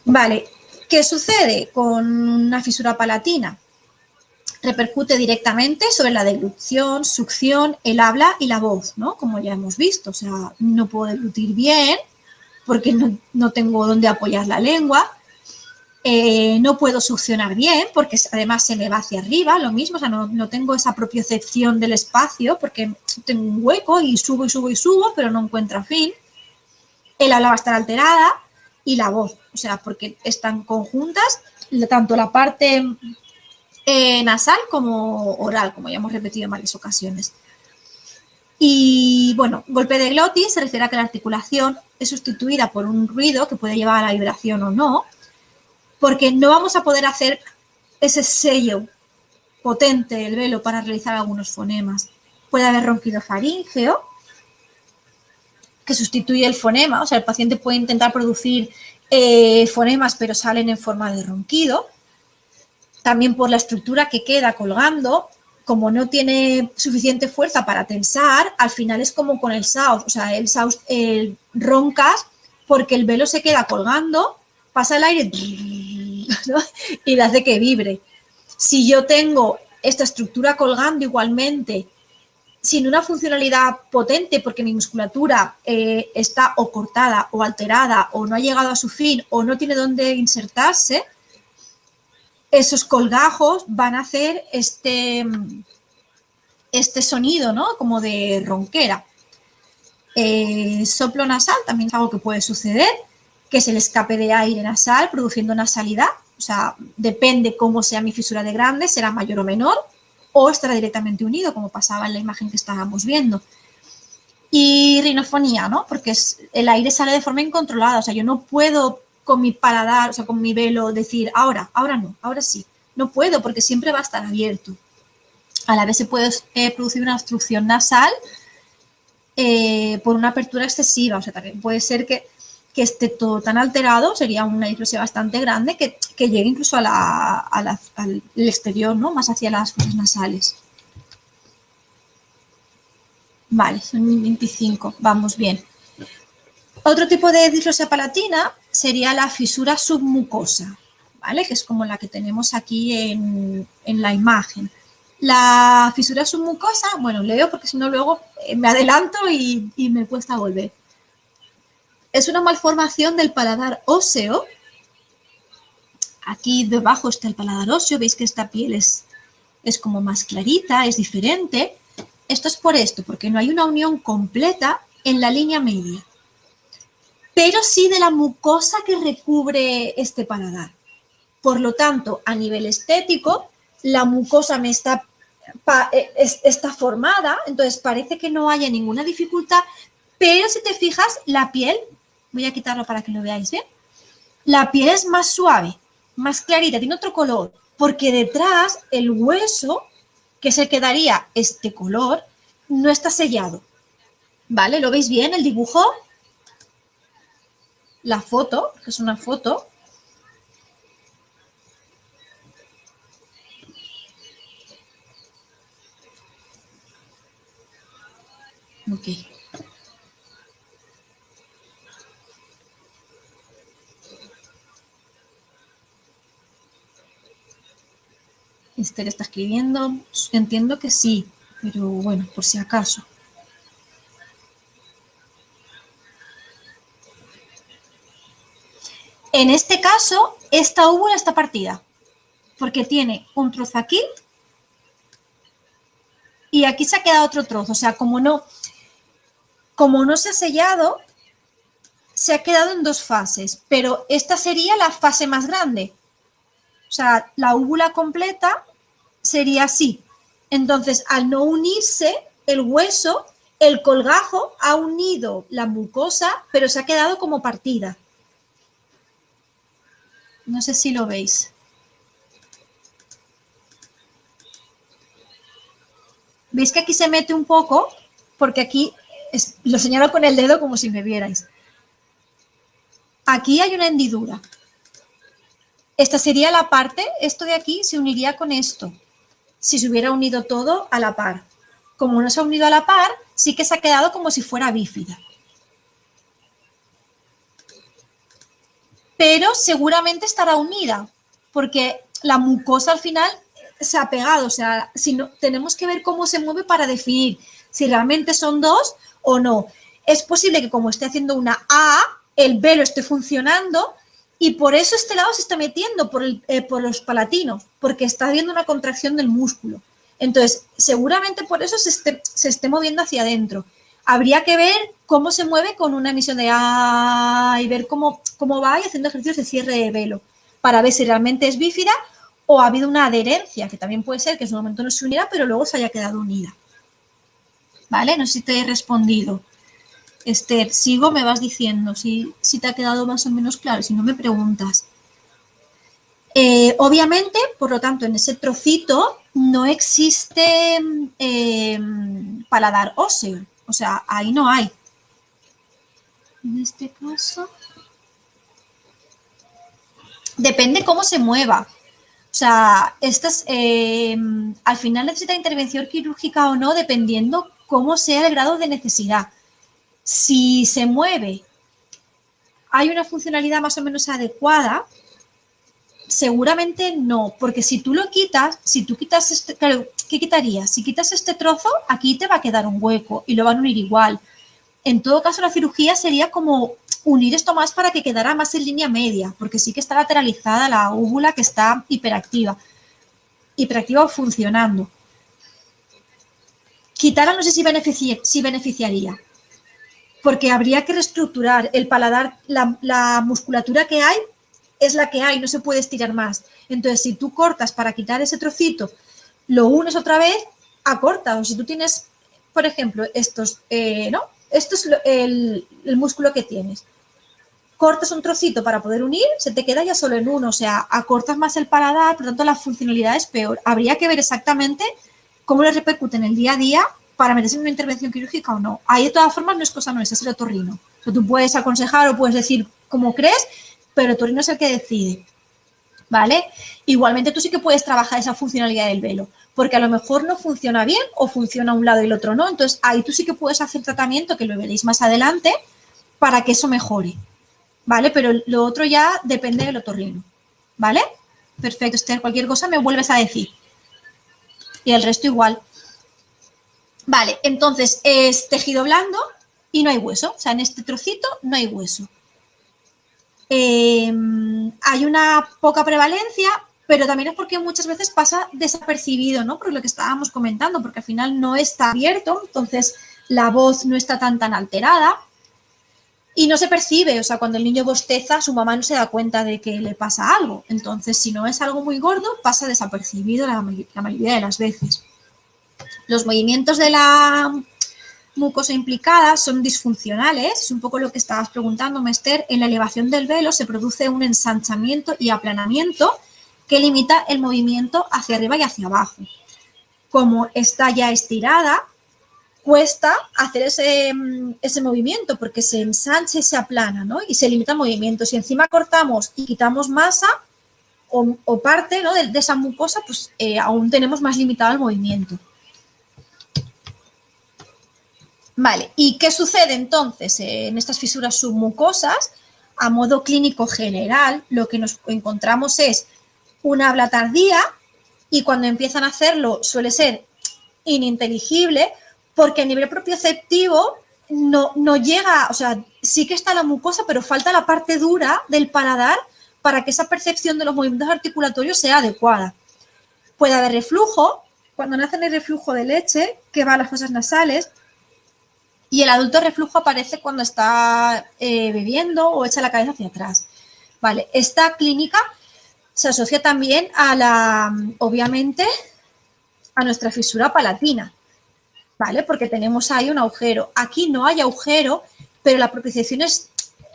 Vale, ¿qué sucede con una fisura palatina? Repercute directamente sobre la deglución, succión, el habla y la voz, ¿no? Como ya hemos visto, o sea, no puedo deglutir bien porque no tengo dónde apoyar la lengua, no puedo succionar bien porque además se me va hacia arriba, lo mismo, o sea, no tengo esa propiocepción del espacio porque tengo un hueco y subo y subo y subo, pero no encuentro fin. El habla va a estar alterada y la voz, o sea, porque están conjuntas tanto la parte nasal como oral, como ya hemos repetido en varias ocasiones. Y bueno, golpe de glotis se refiere a que la articulación es sustituida por un ruido que puede llevar a la vibración o no, porque no vamos a poder hacer ese sello potente del velo para realizar algunos fonemas. Puede haber ronquido faríngeo, que sustituye el fonema, o sea, el paciente puede intentar producir fonemas, pero salen en forma de ronquido. También por la estructura que queda colgando, como no tiene suficiente fuerza para tensar, al final es como con el SAUS, o sea, el SAUS roncas porque el velo se queda colgando, pasa el aire, ¿no? Y le hace que vibre. Si yo tengo esta estructura colgando igualmente, sin una funcionalidad potente porque mi musculatura está o cortada o alterada o no ha llegado a su fin o no tiene dónde insertarse, esos colgajos van a hacer este sonido, ¿no? Como de ronquera. Soplo nasal también es algo que puede suceder, que es el escape de aire nasal produciendo nasalidad. O sea, depende cómo sea mi fisura de grande, será mayor o menor, o estará directamente unido, como pasaba en la imagen que estábamos viendo. Y rinofonía, ¿no? Porque el aire sale de forma incontrolada. O sea, yo no puedo con mi paladar, o sea, con mi velo decir ahora no, ahora sí. No puedo porque siempre va a estar abierto. A la vez se puede producir una obstrucción nasal por una apertura excesiva. O sea, también puede ser que esté todo tan alterado, sería una disglosia bastante grande que llegue incluso al exterior, ¿no? Más hacia las fosas nasales. Vale, son 25, vamos bien. Otro tipo de disglosia palatina sería la fisura submucosa, ¿vale? Que es como la que tenemos aquí en la imagen. La fisura submucosa, bueno, leo porque si no luego me adelanto y me cuesta volver. Es una malformación del paladar óseo. Aquí debajo está el paladar óseo, veis que esta piel es como más clarita, es diferente. Esto es por esto, porque no hay una unión completa en la línea media, pero sí de la mucosa que recubre este paladar. Por lo tanto, a nivel estético, la mucosa está formada, entonces parece que no haya ninguna dificultad, pero si te fijas, la piel, voy a quitarlo para que lo veáis bien, la piel es más suave, más clarita, tiene otro color, porque detrás el hueso, que es el que daría este color, no está sellado. ¿Vale? ¿Lo veis bien el dibujo? La foto, que es una foto. Ok. Esther está escribiendo. Entiendo que sí, pero bueno, por si acaso. En este caso, esta úvula está partida, porque tiene un trozo aquí y aquí se ha quedado otro trozo. O sea, como no se ha sellado, se ha quedado en dos fases, pero esta sería la fase más grande. O sea, la úvula completa sería así. Entonces, al no unirse el hueso, el colgajo ha unido la mucosa, pero se ha quedado como partida. No sé si lo veis. ¿Veis que aquí se mete un poco? Porque aquí, lo señalo con el dedo como si me vierais. Aquí hay una hendidura. Esta sería la parte, esto de aquí se uniría con esto, si se hubiera unido todo a la par. Como no se ha unido a la par, sí que se ha quedado como si fuera bífida. Pero seguramente estará unida, porque la mucosa al final se ha pegado. O sea, si no, tenemos que ver cómo se mueve para definir si realmente son dos o no. Es posible que como esté haciendo una A, el velo esté funcionando y por eso este lado se está metiendo por los palatinos, porque está habiendo una contracción del músculo. Entonces, seguramente por eso se esté moviendo hacia adentro. Habría que ver cómo se mueve con una emisión de A y ver cómo va y haciendo ejercicios de cierre de velo para ver si realmente es bífida o ha habido una adherencia, que también puede ser que en su momento no se uniera, pero luego se haya quedado unida. ¿Vale? No sé si te he respondido. Esther, sigo, me vas diciendo si te ha quedado más o menos claro, si no me preguntas. Obviamente, por lo tanto, en ese trocito no existe paladar óseo. O sea, ahí no hay. En este caso, depende cómo se mueva. O sea, al final necesita intervención quirúrgica o no, dependiendo cómo sea el grado de necesidad. Si se mueve, hay una funcionalidad más o menos adecuada, seguramente no, porque si tú lo quitas, claro, ¿qué quitarías? Si quitas este trozo, aquí te va a quedar un hueco y lo van a unir igual. En todo caso, la cirugía sería como unir esto más para que quedara más en línea media, porque sí que está lateralizada la úvula, que está hiperactiva o funcionando. Quitarla no sé si beneficiaría, porque habría que reestructurar el paladar, la musculatura que hay es la que hay, no se puede estirar más. Entonces, si tú cortas para quitar ese trocito, lo unes otra vez, acorta. O si tú tienes, por ejemplo, estos, ¿no? Esto es el músculo que tienes. Cortas un trocito para poder unir, se te queda ya solo en uno. O sea, acortas más el paladar, por lo tanto, la funcionalidad es peor. Habría que ver exactamente cómo le repercute en el día a día para meterse en una intervención quirúrgica o no. Ahí, de todas formas, no es cosa nuestra, es el otorrino. O sea, tú puedes aconsejar o puedes decir cómo crees, pero el otorrino es el que decide, ¿vale? Igualmente tú sí que puedes trabajar esa funcionalidad del velo, porque a lo mejor no funciona bien o funciona un lado y el otro no. Entonces, ahí tú sí que puedes hacer tratamiento, que lo veréis más adelante, para que eso mejore, ¿vale? Pero lo otro ya depende del otorrino, ¿vale? Perfecto, Esther, cualquier cosa me vuelves a decir. Y el resto igual. Vale, entonces es tejido blando y no hay hueso. O sea, en este trocito no hay hueso. Hay una poca prevalencia, pero también es porque muchas veces pasa desapercibido, ¿no? Por lo que estábamos comentando, porque al final no está abierto, entonces la voz no está tan alterada y no se percibe. O sea, cuando el niño bosteza, su mamá no se da cuenta de que le pasa algo. Entonces, si no es algo muy gordo, pasa desapercibido la mayoría de las veces. Los movimientos de la mucosa implicada son disfuncionales, es un poco lo que estabas preguntando, Esther. En la elevación del velo se produce un ensanchamiento y aplanamiento que limita el movimiento hacia arriba y hacia abajo. Como está ya estirada, cuesta hacer ese movimiento porque se ensancha y se aplana, ¿no? Y se limita el movimiento. Si encima cortamos y quitamos masa o parte, ¿no?, de esa mucosa, pues aún tenemos más limitado el movimiento. Vale, ¿y qué sucede entonces en estas fisuras submucosas? A modo clínico general, lo que nos encontramos es un habla tardía y cuando empiezan a hacerlo suele ser ininteligible porque a nivel propioceptivo no llega, o sea, sí que está la mucosa, pero falta la parte dura del paladar para que esa percepción de los movimientos articulatorios sea adecuada. Puede haber reflujo, cuando nacen el reflujo de leche que va a las fosas nasales, y el adulto reflujo aparece cuando está bebiendo o echa la cabeza hacia atrás. Vale, esta clínica se asocia también a obviamente, a nuestra fisura palatina, ¿vale? Porque tenemos ahí un agujero. Aquí no hay agujero, pero la propiciación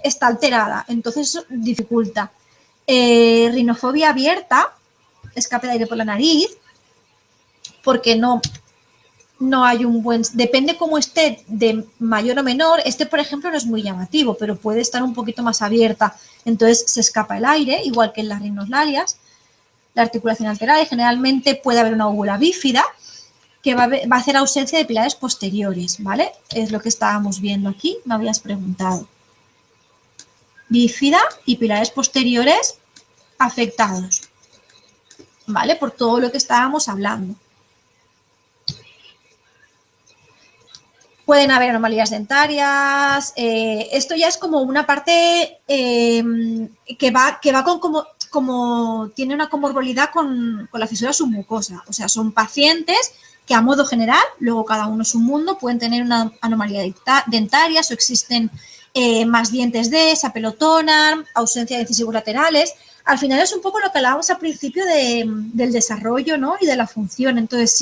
está alterada, entonces eso dificulta. Rinofobia abierta, escape de aire por la nariz, porque no hay un buen... Depende cómo esté, de mayor o menor. Por ejemplo, no es muy llamativo, pero puede estar un poquito más abierta. Entonces, se escapa el aire, igual que en las rinoslarias. La articulación alterada y generalmente puede haber una úvula bífida que va a hacer ausencia de pilares posteriores, ¿vale? Es lo que estábamos viendo aquí, me habías preguntado. Bífida y pilares posteriores afectados, ¿vale? Por todo lo que estábamos hablando. Pueden haber anomalías dentarias. Esto ya es como una parte que va con como tiene una comorbilidad con la fisura submucosa. O sea, son pacientes que a modo general, luego cada uno es un mundo, pueden tener una anomalía dentaria o existen más dientes se apelotonan, ausencia de incisivos laterales. Al final es un poco lo que hablábamos al principio del desarrollo, ¿no? Y de la función. Entonces,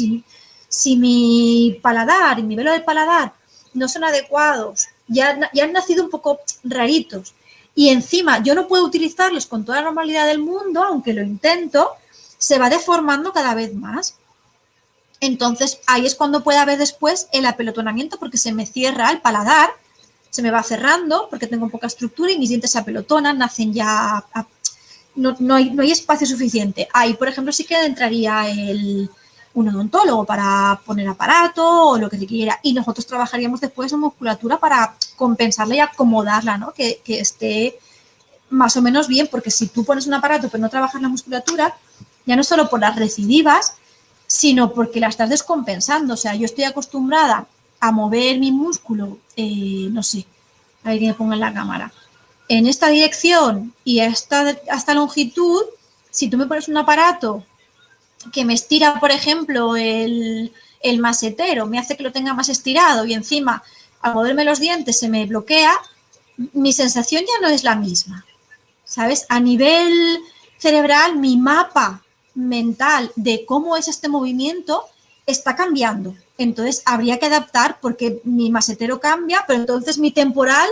si mi paladar y mi velo del paladar no son adecuados, ya han nacido un poco raritos y encima yo no puedo utilizarlos con toda la normalidad del mundo, aunque lo intento, se va deformando cada vez más. Entonces, ahí es cuando puede haber después el apelotonamiento porque se me cierra el paladar, se me va cerrando porque tengo poca estructura y mis dientes se apelotonan, nacen ya... No hay espacio suficiente. Ahí, por ejemplo, sí que entraría un odontólogo para poner aparato o lo que se quiera. Y nosotros trabajaríamos después en musculatura para compensarla y acomodarla, ¿no? Que esté más o menos bien, porque si tú pones un aparato pero no trabajas la musculatura, ya no solo por las recidivas, sino porque la estás descompensando. O sea, yo estoy acostumbrada a mover mi músculo, no sé, a ver que me ponga en la cámara, en esta dirección y a esta longitud. Si tú me pones un aparato que me estira, por ejemplo, el masetero, me hace que lo tenga más estirado y encima al moverme los dientes se me bloquea, mi sensación ya no es la misma, ¿sabes? A nivel cerebral, mi mapa mental de cómo es este movimiento está cambiando. Entonces, habría que adaptar porque mi masetero cambia, pero entonces mi temporal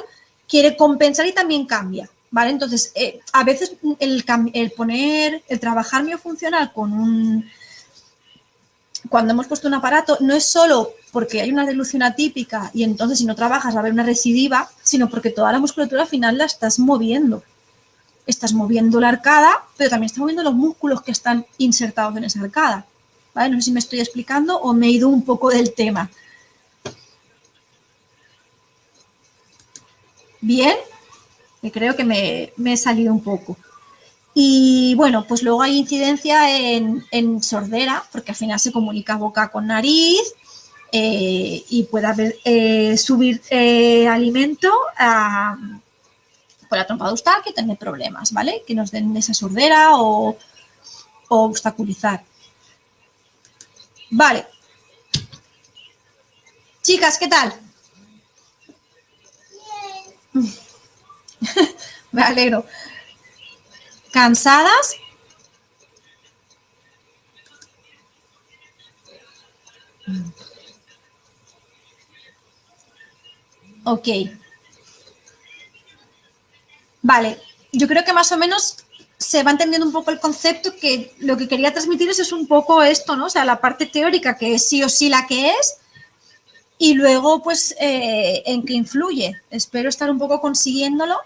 quiere compensar y también cambia, ¿vale? Entonces, a veces el trabajar miofuncional cuando hemos puesto un aparato, no es solo porque hay una dilución atípica y entonces si no trabajas va a haber una recidiva, sino porque toda la musculatura al final la estás moviendo. Estás moviendo la arcada, pero también estás moviendo los músculos que están insertados en esa arcada, ¿vale? No sé si me estoy explicando o me he ido un poco del tema. Bien, creo que me he salido un poco. Y bueno, pues luego hay incidencia en sordera, porque al final se comunica boca con nariz y puede haber subir alimento por la trompa eustal, que tener problemas, ¿vale? Que nos den esa sordera o obstaculizar. Vale. Chicas, ¿qué tal? Bien. Me alegro. ¿Cansadas? Ok. Vale, yo creo que más o menos se va entendiendo un poco el concepto, que lo que quería transmitiros es un poco esto, ¿no? O sea, la parte teórica, que es sí o sí la que es, y luego, pues, en qué influye. Espero estar un poco consiguiéndolo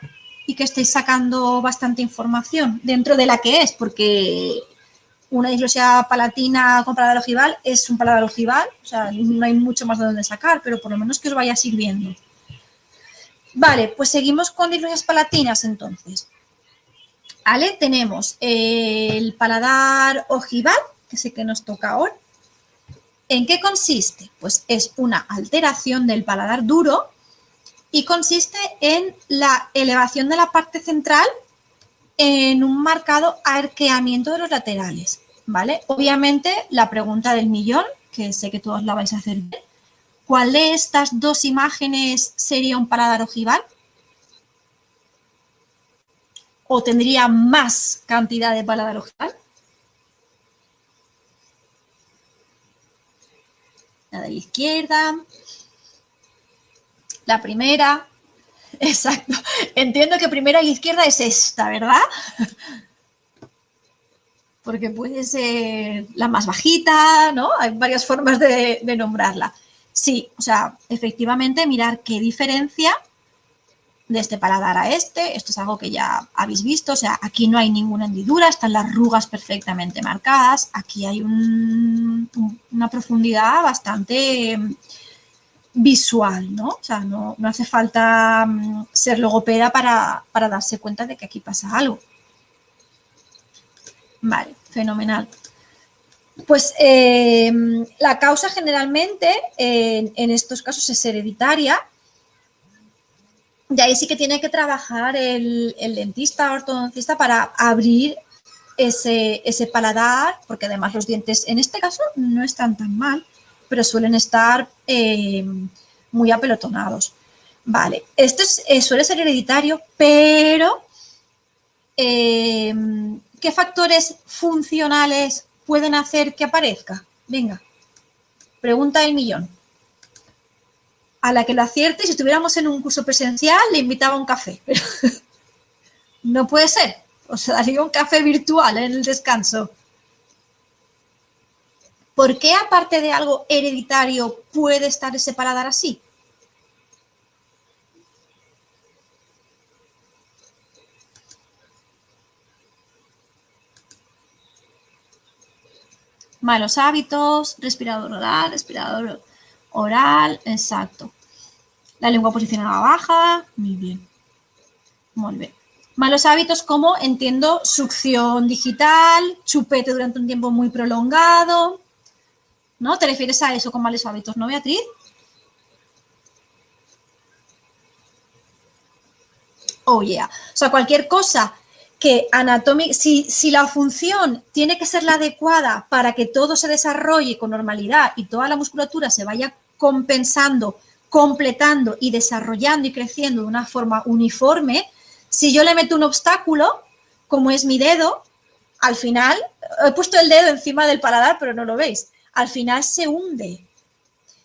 y que estéis sacando bastante información dentro de la que es, porque una disglosia palatina con paladar ojival es un paladar ojival, o sea, no hay mucho más de dónde sacar, pero por lo menos que os vaya sirviendo. Vale, pues seguimos con diglosias palatinas entonces. ¿Vale? Tenemos el paladar ojival, que es el que nos toca ahora. ¿En qué consiste? Pues es una alteración del paladar duro y consiste en la elevación de la parte central en un marcado arqueamiento de los laterales, ¿vale? Obviamente, la pregunta del millón, que sé que todos la vais a hacer bien, ¿cuál de estas dos imágenes sería un paladar ojival? ¿O tendría más cantidad de paladar ojival? La de la izquierda. La primera. Exacto. Entiendo que primera y izquierda es esta, ¿verdad? Porque puede ser la más bajita, ¿no? Hay varias formas de nombrarla. Sí, o sea, efectivamente, mirar qué diferencia de este paladar a este. Esto es algo que ya habéis visto. O sea, aquí no hay ninguna hendidura, están las arrugas perfectamente marcadas. Aquí hay una profundidad bastante visual, ¿no? O sea, no hace falta ser logopeda para darse cuenta de que aquí pasa algo. Vale, fenomenal. Pues la causa generalmente en estos casos es hereditaria. De ahí sí que tiene que trabajar el dentista o ortodoncista para abrir ese paladar, porque además los dientes en este caso no están tan mal, pero suelen estar muy apelotonados. Vale, esto suele ser hereditario, pero ¿qué factores funcionales pueden hacer que aparezca? Venga, pregunta del millón. A la que lo acierte, si estuviéramos en un curso presencial, le invitaba a un café. Pero no puede ser. O sea, daría un café virtual en el descanso. ¿Por qué, aparte de algo hereditario, puede estar ese paladar así? Malos hábitos, respirador oral, exacto. La lengua posicionada baja, muy bien. Muy bien. Malos hábitos como, entiendo, succión digital, chupete durante un tiempo muy prolongado, ¿no? ¿Te refieres a eso con malos hábitos, no, Beatriz? Oh, yeah. O sea, cualquier cosa que si la función tiene que ser la adecuada para que todo se desarrolle con normalidad y toda la musculatura se vaya compensando, completando y desarrollando y creciendo de una forma uniforme, si yo le meto un obstáculo, como es mi dedo, al final, he puesto el dedo encima del paladar, pero no lo veis, al final se hunde.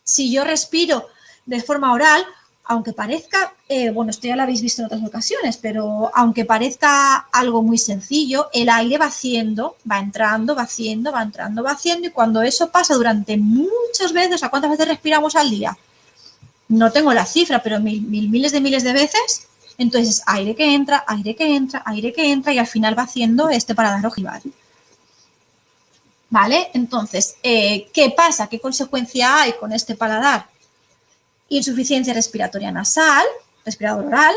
Si yo respiro de forma oral, aunque parezca, bueno, esto ya lo habéis visto en otras ocasiones, pero aunque parezca algo muy sencillo, el aire va haciendo, va entrando, va haciendo, va entrando, va haciendo, y cuando eso pasa durante muchas veces, ¿a cuántas veces respiramos al día? No tengo la cifra, pero miles de veces, entonces aire que entra, aire que entra, aire que entra, y al final va haciendo este paladar ojival. ¿Vale? Entonces, ¿qué pasa? ¿Qué consecuencia hay con este paladar? Insuficiencia respiratoria nasal, respirador oral,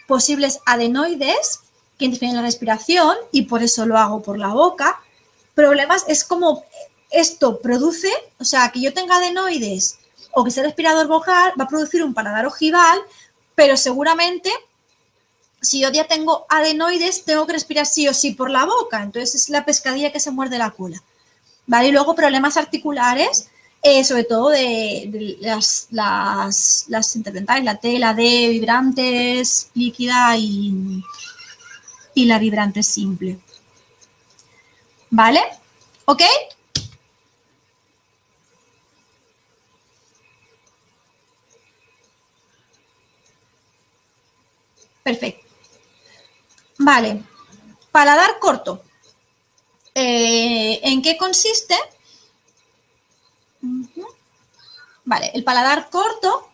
posibles adenoides que interfieren en la respiración y por eso lo hago por la boca. Problemas es como esto produce, o sea, que yo tenga adenoides o que sea respirador vocal va a producir un paladar ojival, pero seguramente si yo ya tengo adenoides tengo que respirar sí o sí por la boca, entonces es la pescadilla que se muerde la cola. ¿Vale? Y luego problemas articulares, sobre todo de las interdentales, la T, la D, vibrantes, líquida y la vibrante simple. ¿Vale? ¿Ok? Perfecto. Vale. Paladar corto. ¿En qué consiste? Vale, el paladar corto,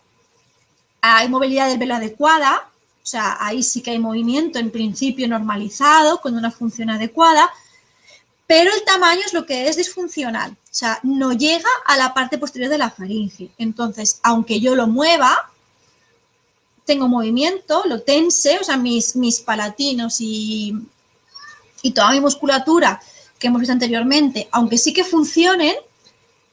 hay movilidad del velo adecuada, o sea, ahí sí que hay movimiento en principio normalizado, con una función adecuada, pero el tamaño es lo que es disfuncional, o sea, no llega a la parte posterior de la faringe. Entonces, aunque yo lo mueva, tengo movimiento, lo tense, o sea, mis palatinos y toda mi musculatura que hemos visto anteriormente, aunque sí que funcionen,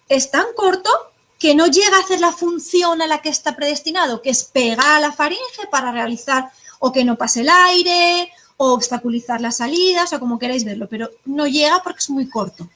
es tan corto que no llega a hacer la función a la que está predestinado, que es pegar a la faringe para realizar o que no pase el aire o obstaculizar la salida, o sea, como queráis verlo, pero no llega porque es muy corto.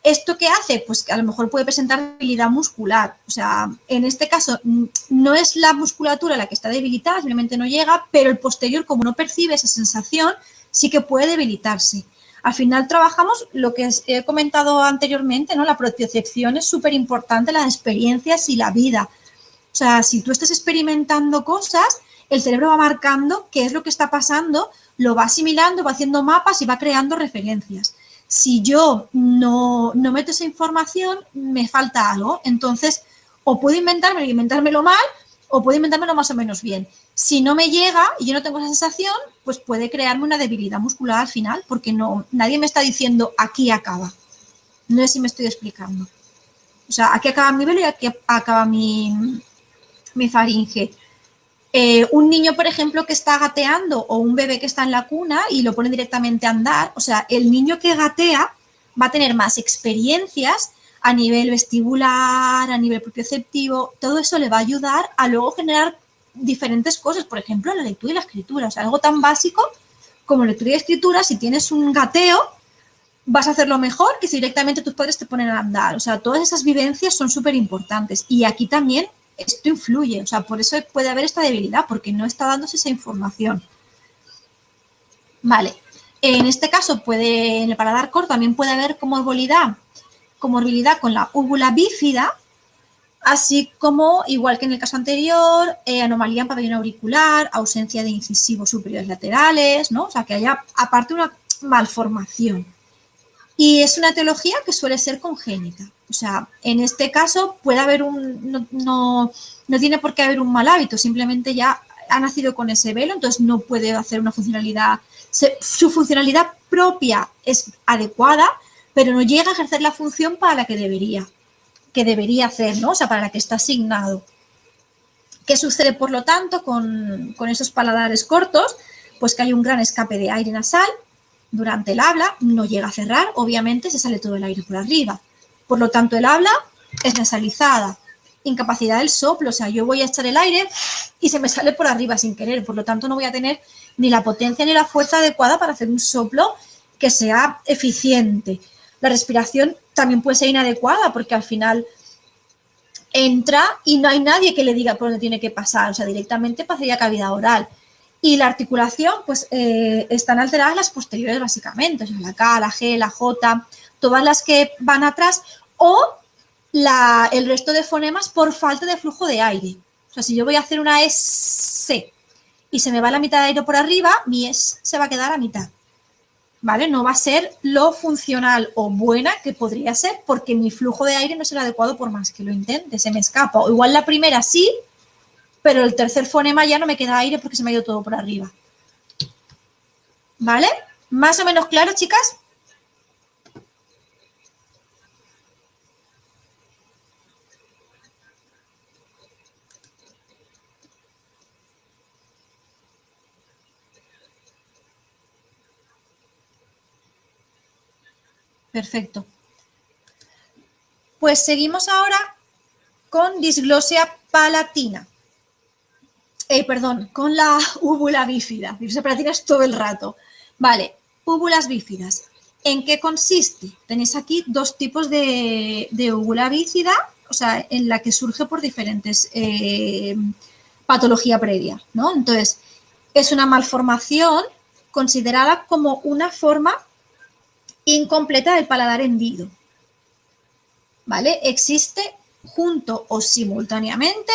¿Esto qué hace? Pues que a lo mejor puede presentar debilidad muscular. O sea, en este caso no es la musculatura la que está debilitada, simplemente no llega, pero el posterior, como no percibe esa sensación, sí que puede debilitarse. Al final trabajamos lo que he comentado anteriormente, ¿no? La propiocepción es súper importante, las experiencias y la vida. O sea, si tú estás experimentando cosas, el cerebro va marcando qué es lo que está pasando, lo va asimilando, va haciendo mapas y va creando referencias. Si yo no meto esa información, me falta algo. Entonces, o puedo inventármelo mal, o puedo inventármelo más o menos bien. Si no me llega y yo no tengo esa sensación, pues puede crearme una debilidad muscular al final, porque nadie me está diciendo aquí acaba. No sé si me estoy explicando. O sea, aquí acaba mi velo y aquí acaba mi faringe. Un niño, por ejemplo, que está gateando o un bebé que está en la cuna y lo pone directamente a andar, o sea, el niño que gatea va a tener más experiencias a nivel vestibular, a nivel propioceptivo, todo eso le va a ayudar a luego generar diferentes cosas, por ejemplo, la lectura y la escritura, o sea, algo tan básico como lectura y escritura, si tienes un gateo, vas a hacerlo mejor que si directamente tus padres te ponen a andar, o sea, todas esas vivencias son súper importantes y aquí también esto influye, o sea, por eso puede haber esta debilidad, porque no está dándose esa información. Vale, en este caso en el paladar corto también puede haber comorbilidad con la úvula bífida, así como, igual que en el caso anterior, anomalía en pabellón auricular, ausencia de incisivos superiores laterales, ¿no? O sea, que haya aparte una malformación. Y es una etiología que suele ser congénita. O sea, en este caso puede haber no tiene por qué haber un mal hábito, simplemente ya ha nacido con ese velo, entonces no puede hacer una funcionalidad. Su funcionalidad propia es adecuada, pero no llega a ejercer la función para la que debería hacer, ¿no? O sea, para la que está asignado. ¿Qué sucede, por lo tanto, con esos paladares cortos? Pues que hay un gran escape de aire nasal durante el habla, no llega a cerrar, obviamente se sale todo el aire por arriba. Por lo tanto, el habla es nasalizada. Incapacidad del soplo, o sea, yo voy a echar el aire y se me sale por arriba sin querer, por lo tanto no voy a tener ni la potencia ni la fuerza adecuada para hacer un soplo que sea eficiente. La respiración también puede ser inadecuada porque al final entra y no hay nadie que le diga por dónde tiene que pasar, o sea, directamente pasaría cavidad oral. Y la articulación, pues están alteradas las posteriores básicamente, o sea, la K, la G, la J, todas las que van atrás o el resto de fonemas por falta de flujo de aire. O sea, si yo voy a hacer una S y se me va la mitad de aire por arriba, mi S se va a quedar a mitad. ¿Vale? No va a ser lo funcional o buena que podría ser porque mi flujo de aire no es el adecuado por más que lo intente, se me escapa. O igual la primera sí, pero el tercer fonema ya no me queda aire porque se me ha ido todo por arriba. ¿Vale? ¿Más o menos claro, chicas? Perfecto. Pues seguimos ahora con disglosia palatina. Con la úvula bífida. Disglosia palatina es todo el rato. Vale, úvulas bífidas. ¿En qué consiste? Tenéis aquí dos tipos de úvula bífida, o sea, en la que surge por diferentes patología previa, ¿no? Entonces, es una malformación considerada como una forma incompleta del paladar hendido. ¿Vale? Existe junto o simultáneamente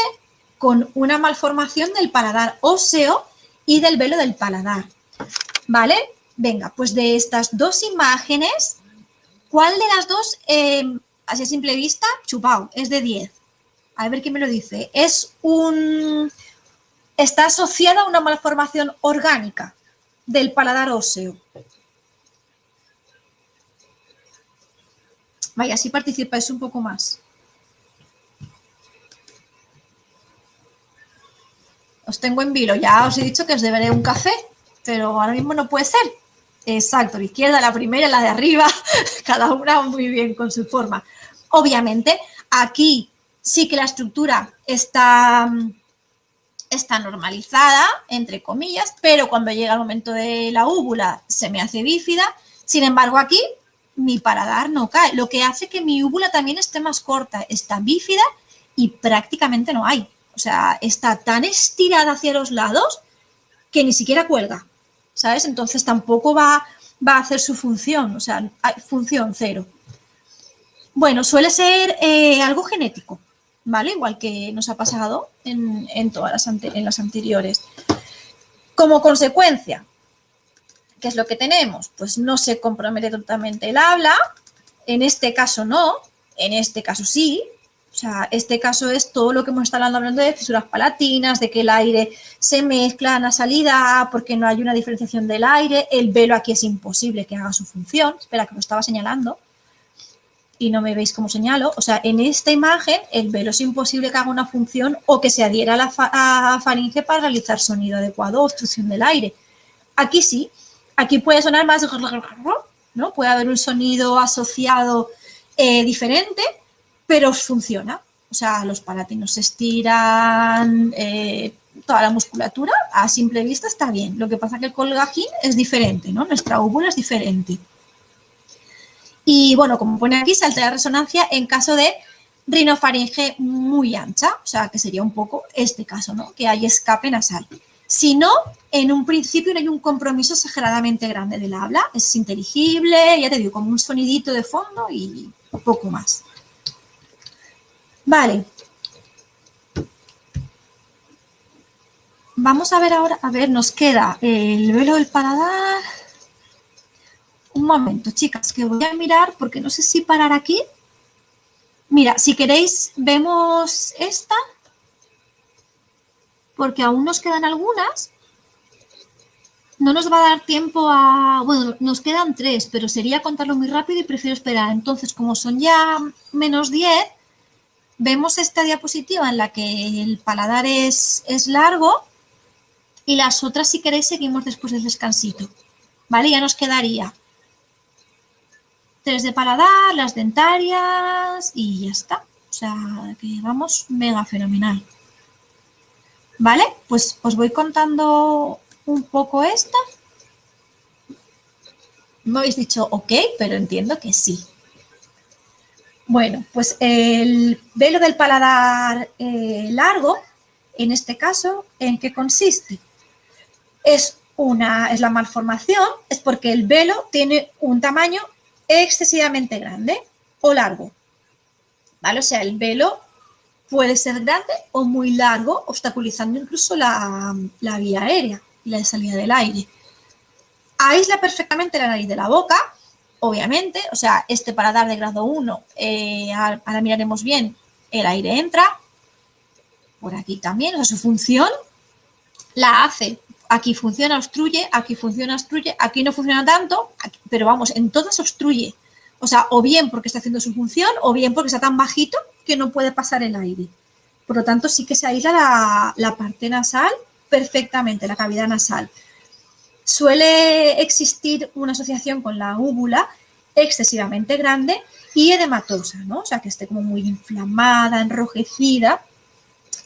con una malformación del paladar óseo y del velo del paladar. ¿Vale? Venga, pues de estas dos imágenes, ¿cuál de las dos, así a simple vista, chupao, es de 10? A ver quién me lo dice. Está asociada a una malformación orgánica del paladar óseo. Vaya, así participáis un poco más. Os tengo en vilo, ya os he dicho que os deberé un café, pero ahora mismo no puede ser. Exacto, la izquierda, la primera, la de arriba, cada una muy bien con su forma. Obviamente, aquí sí que la estructura está normalizada, entre comillas, pero cuando llega el momento de la úvula se me hace bífida. Sin embargo, aquí mi paladar no cae, lo que hace que mi úvula también esté más corta, está bífida y prácticamente no hay. O sea, está tan estirada hacia los lados que ni siquiera cuelga, ¿sabes? Entonces tampoco va a hacer su función, o sea, función cero. Bueno, suele ser algo genético, ¿vale? Igual que nos ha pasado en todas las anteriores. Como consecuencia, ¿qué es lo que tenemos? Pues no se compromete totalmente el habla, en este caso no, en este caso sí. O sea, este caso es todo lo que hemos estado hablando de fisuras palatinas, de que el aire se mezcla en la salida porque no hay una diferenciación del aire. El velo aquí es imposible que haga su función. Espera, que lo estaba señalando y no me veis cómo señalo. O sea, en esta imagen el velo es imposible que haga una función o que se adhiera a la faringe para realizar sonido adecuado o obstrucción del aire. Aquí sí. Aquí puede sonar más, ¿no? Puede haber un sonido asociado diferente, pero funciona. O sea, los palatinos se estiran, toda la musculatura a simple vista está bien. Lo que pasa es que el colgajín es diferente, ¿no? Nuestra úvula es diferente. Y bueno, como pone aquí, salta la resonancia en caso de rinofaringe muy ancha, o sea, que sería un poco este caso, ¿no? Que hay escape nasal. Si no, en un principio no hay un compromiso exageradamente grande del habla, es inteligible, ya te digo, como un sonidito de fondo y poco más. Vale. Vamos a ver ahora, nos queda el velo del paladar. Un momento, chicas, que voy a mirar porque no sé si parar aquí. Mira, si queréis, vemos esta, porque aún nos quedan algunas. No nos va a dar tiempo a... Bueno, nos quedan 3, pero sería contarlo muy rápido y prefiero esperar. Entonces, como son ya -10, vemos esta diapositiva en la que el paladar es largo y las otras, si queréis, seguimos después del descansito. ¿Vale? Ya nos quedaría 3 de paladar, las dentarias y ya está. O sea, que vamos mega fenomenal. ¿Vale? Pues os voy contando un poco esta. Me habéis dicho ok, pero entiendo que sí. Bueno, pues el velo del paladar largo, en este caso, ¿en qué consiste? Es la malformación, es porque el velo tiene un tamaño excesivamente grande o largo. ¿Vale? O sea, el velo puede ser grande o muy largo, obstaculizando incluso la vía aérea y la salida del aire. Aísla perfectamente la nariz de la boca, obviamente, o sea, este paladar de grado 1, ahora miraremos bien, el aire entra, por aquí también, o sea, su función la hace. Aquí funciona, obstruye, aquí funciona, obstruye, aquí no funciona tanto, pero vamos, en todas obstruye. O sea, o bien porque está haciendo su función, o bien porque está tan bajito que no puede pasar el aire. Por lo tanto, sí que se aísla la parte nasal perfectamente, la cavidad nasal. Suele existir una asociación con la úvula excesivamente grande y edematosa, ¿no? O sea, que esté como muy inflamada, enrojecida,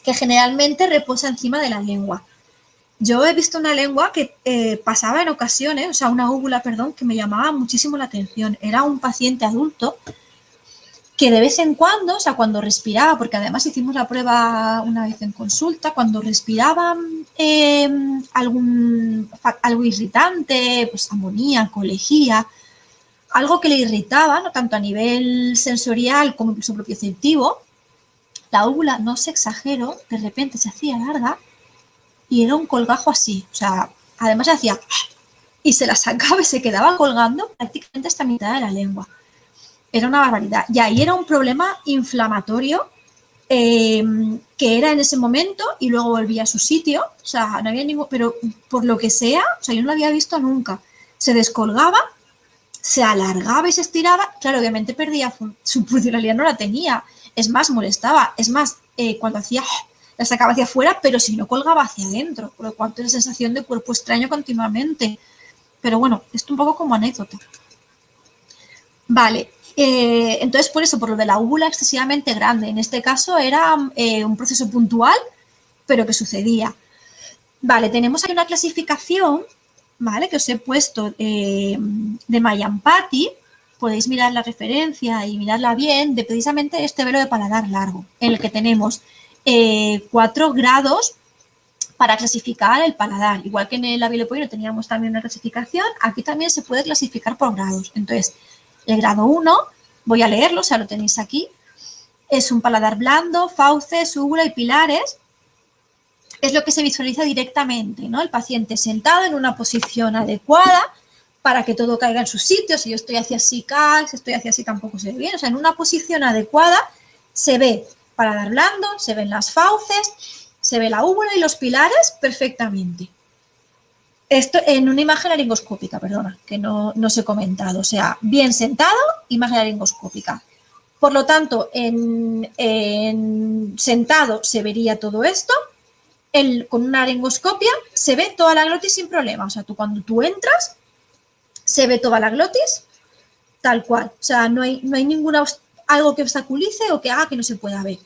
que generalmente reposa encima de la lengua. Yo he visto una lengua que pasaba en ocasiones, o sea, una úvula, perdón, que me llamaba muchísimo la atención. Era un paciente adulto que de vez en cuando, o sea, cuando respiraba, porque además hicimos la prueba una vez en consulta, cuando respiraba algo irritante, pues amoníaco, lejía, algo que le irritaba, ¿no? Tanto a nivel sensorial como incluso propioceptivo, la úvula, no se exagero, de repente se hacía larga y era un colgajo así, o sea, además se hacía y se la sacaba y se quedaba colgando prácticamente hasta mitad de la lengua. Era una barbaridad. Y ahí era un problema inflamatorio que era en ese momento y luego volvía a su sitio. O sea, no había ningún... Pero por lo que sea, o sea, yo no lo había visto nunca. Se descolgaba, se alargaba y se estiraba, claro, obviamente perdía su funcionalidad, no la tenía. Es más, molestaba. Es más, cuando hacía, la sacaba hacia afuera, pero si no colgaba hacia adentro, por lo cual tiene sensación de cuerpo extraño continuamente. Pero bueno, esto un poco como anécdota. Vale, entonces por eso, por lo de la úvula excesivamente grande. En este caso era un proceso puntual, pero que sucedía. Vale, tenemos aquí una clasificación, ¿vale? Que os he puesto de Mayampati. Podéis mirar la referencia y mirarla bien, de precisamente este velo de paladar largo, en el que tenemos 4 grados para clasificar el paladar. Igual que en el labilepoino teníamos también una clasificación, aquí también se puede clasificar por grados. Entonces, el grado 1, voy a leerlo, o sea, lo tenéis aquí, es un paladar blando, fauces, úvula y pilares. Es lo que se visualiza directamente, ¿no? El paciente sentado en una posición adecuada para que todo caiga en su sitio. Si yo estoy hacia así, cae, si estoy hacia así tampoco se ve bien. O sea, en una posición adecuada se ve paladar blando, se ven las fauces, se ve la úvula y los pilares perfectamente. Esto en una imagen laringoscópica, perdona, que no os he comentado. O sea, bien sentado, imagen laringoscópica. Por lo tanto, en sentado se vería todo esto. Con una laringoscopia se ve toda la glotis sin problema. O sea, cuando tú entras, se ve toda la glotis tal cual. O sea, no hay algo que obstaculice o que haga que no se pueda ver.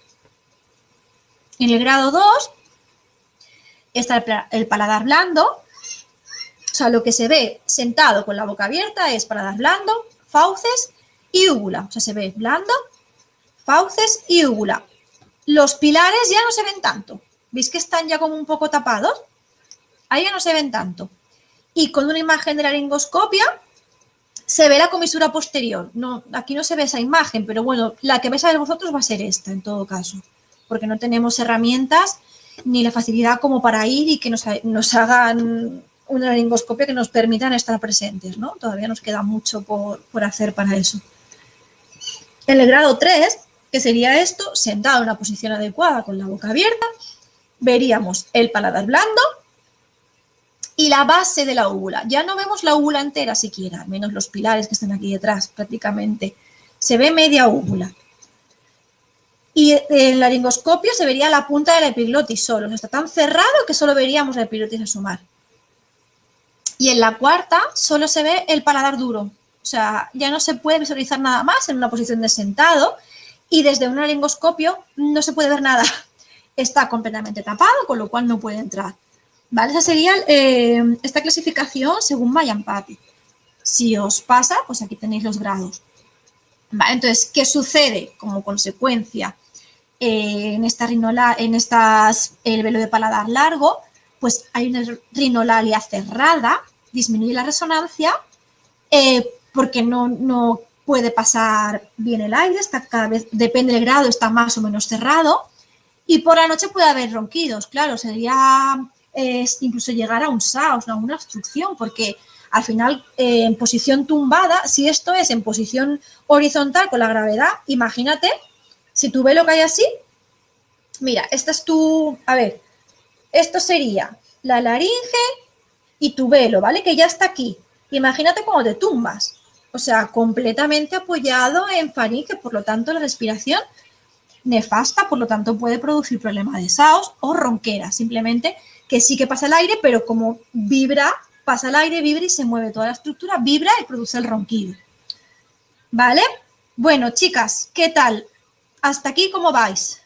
En el grado 2 está el paladar blando. O sea, lo que se ve sentado con la boca abierta es paladar blando, fauces y úvula. O sea, se ve blando, fauces y úvula. Los pilares ya no se ven tanto. ¿Veis que están ya como un poco tapados? Ahí ya no se ven tanto. Y con una imagen de laringoscopia se ve la comisura posterior. No, aquí no se ve esa imagen, pero bueno, la que vais a ver vosotros va a ser esta en todo caso. Porque no tenemos herramientas ni la facilidad como para ir y que nos hagan una laringoscopia que nos permitan estar presentes, ¿no? Todavía nos queda mucho por hacer para eso. En el grado 3, que sería esto, sentado en una posición adecuada con la boca abierta, veríamos el paladar blando y la base de la úvula. Ya no vemos la úvula entera siquiera, menos los pilares que están aquí detrás prácticamente. Se ve media úvula. Y en la laringoscopio se vería la punta de la epiglotis solo. Está tan cerrado que solo veríamos la epiglotis asomar. Y en la cuarta solo se ve el paladar duro. O sea, ya no se puede visualizar nada más en una posición de sentado y desde un laringoscopio no se puede ver nada. Está completamente tapado, con lo cual no puede entrar. ¿Vale? Esa sería esta clasificación según Mayampati. Si os pasa, pues aquí tenéis los grados. ¿Vale? Entonces, ¿qué sucede como consecuencia en el velo de paladar largo? Pues hay una rinolalia cerrada, disminuye la resonancia porque no puede pasar bien el aire, está cada vez, depende del grado, está más o menos cerrado. Y por la noche puede haber ronquidos, claro, sería incluso llegar a un SAOS, a una obstrucción, porque al final en posición tumbada, si esto es en posición horizontal con la gravedad, imagínate, si tu velo cae así, mira, esta es a ver, esto sería la laringe y tu velo, ¿vale? Que ya está aquí. Imagínate cuando te tumbas, o sea, completamente apoyado en faringe, por lo tanto la respiración nefasta, por lo tanto puede producir problemas de SAOS o ronquera, simplemente que sí que pasa el aire, pero como vibra, pasa el aire, vibra y se mueve toda la estructura, vibra y produce el ronquido. ¿Vale? Bueno, chicas, ¿qué tal? ¿Hasta aquí cómo vais?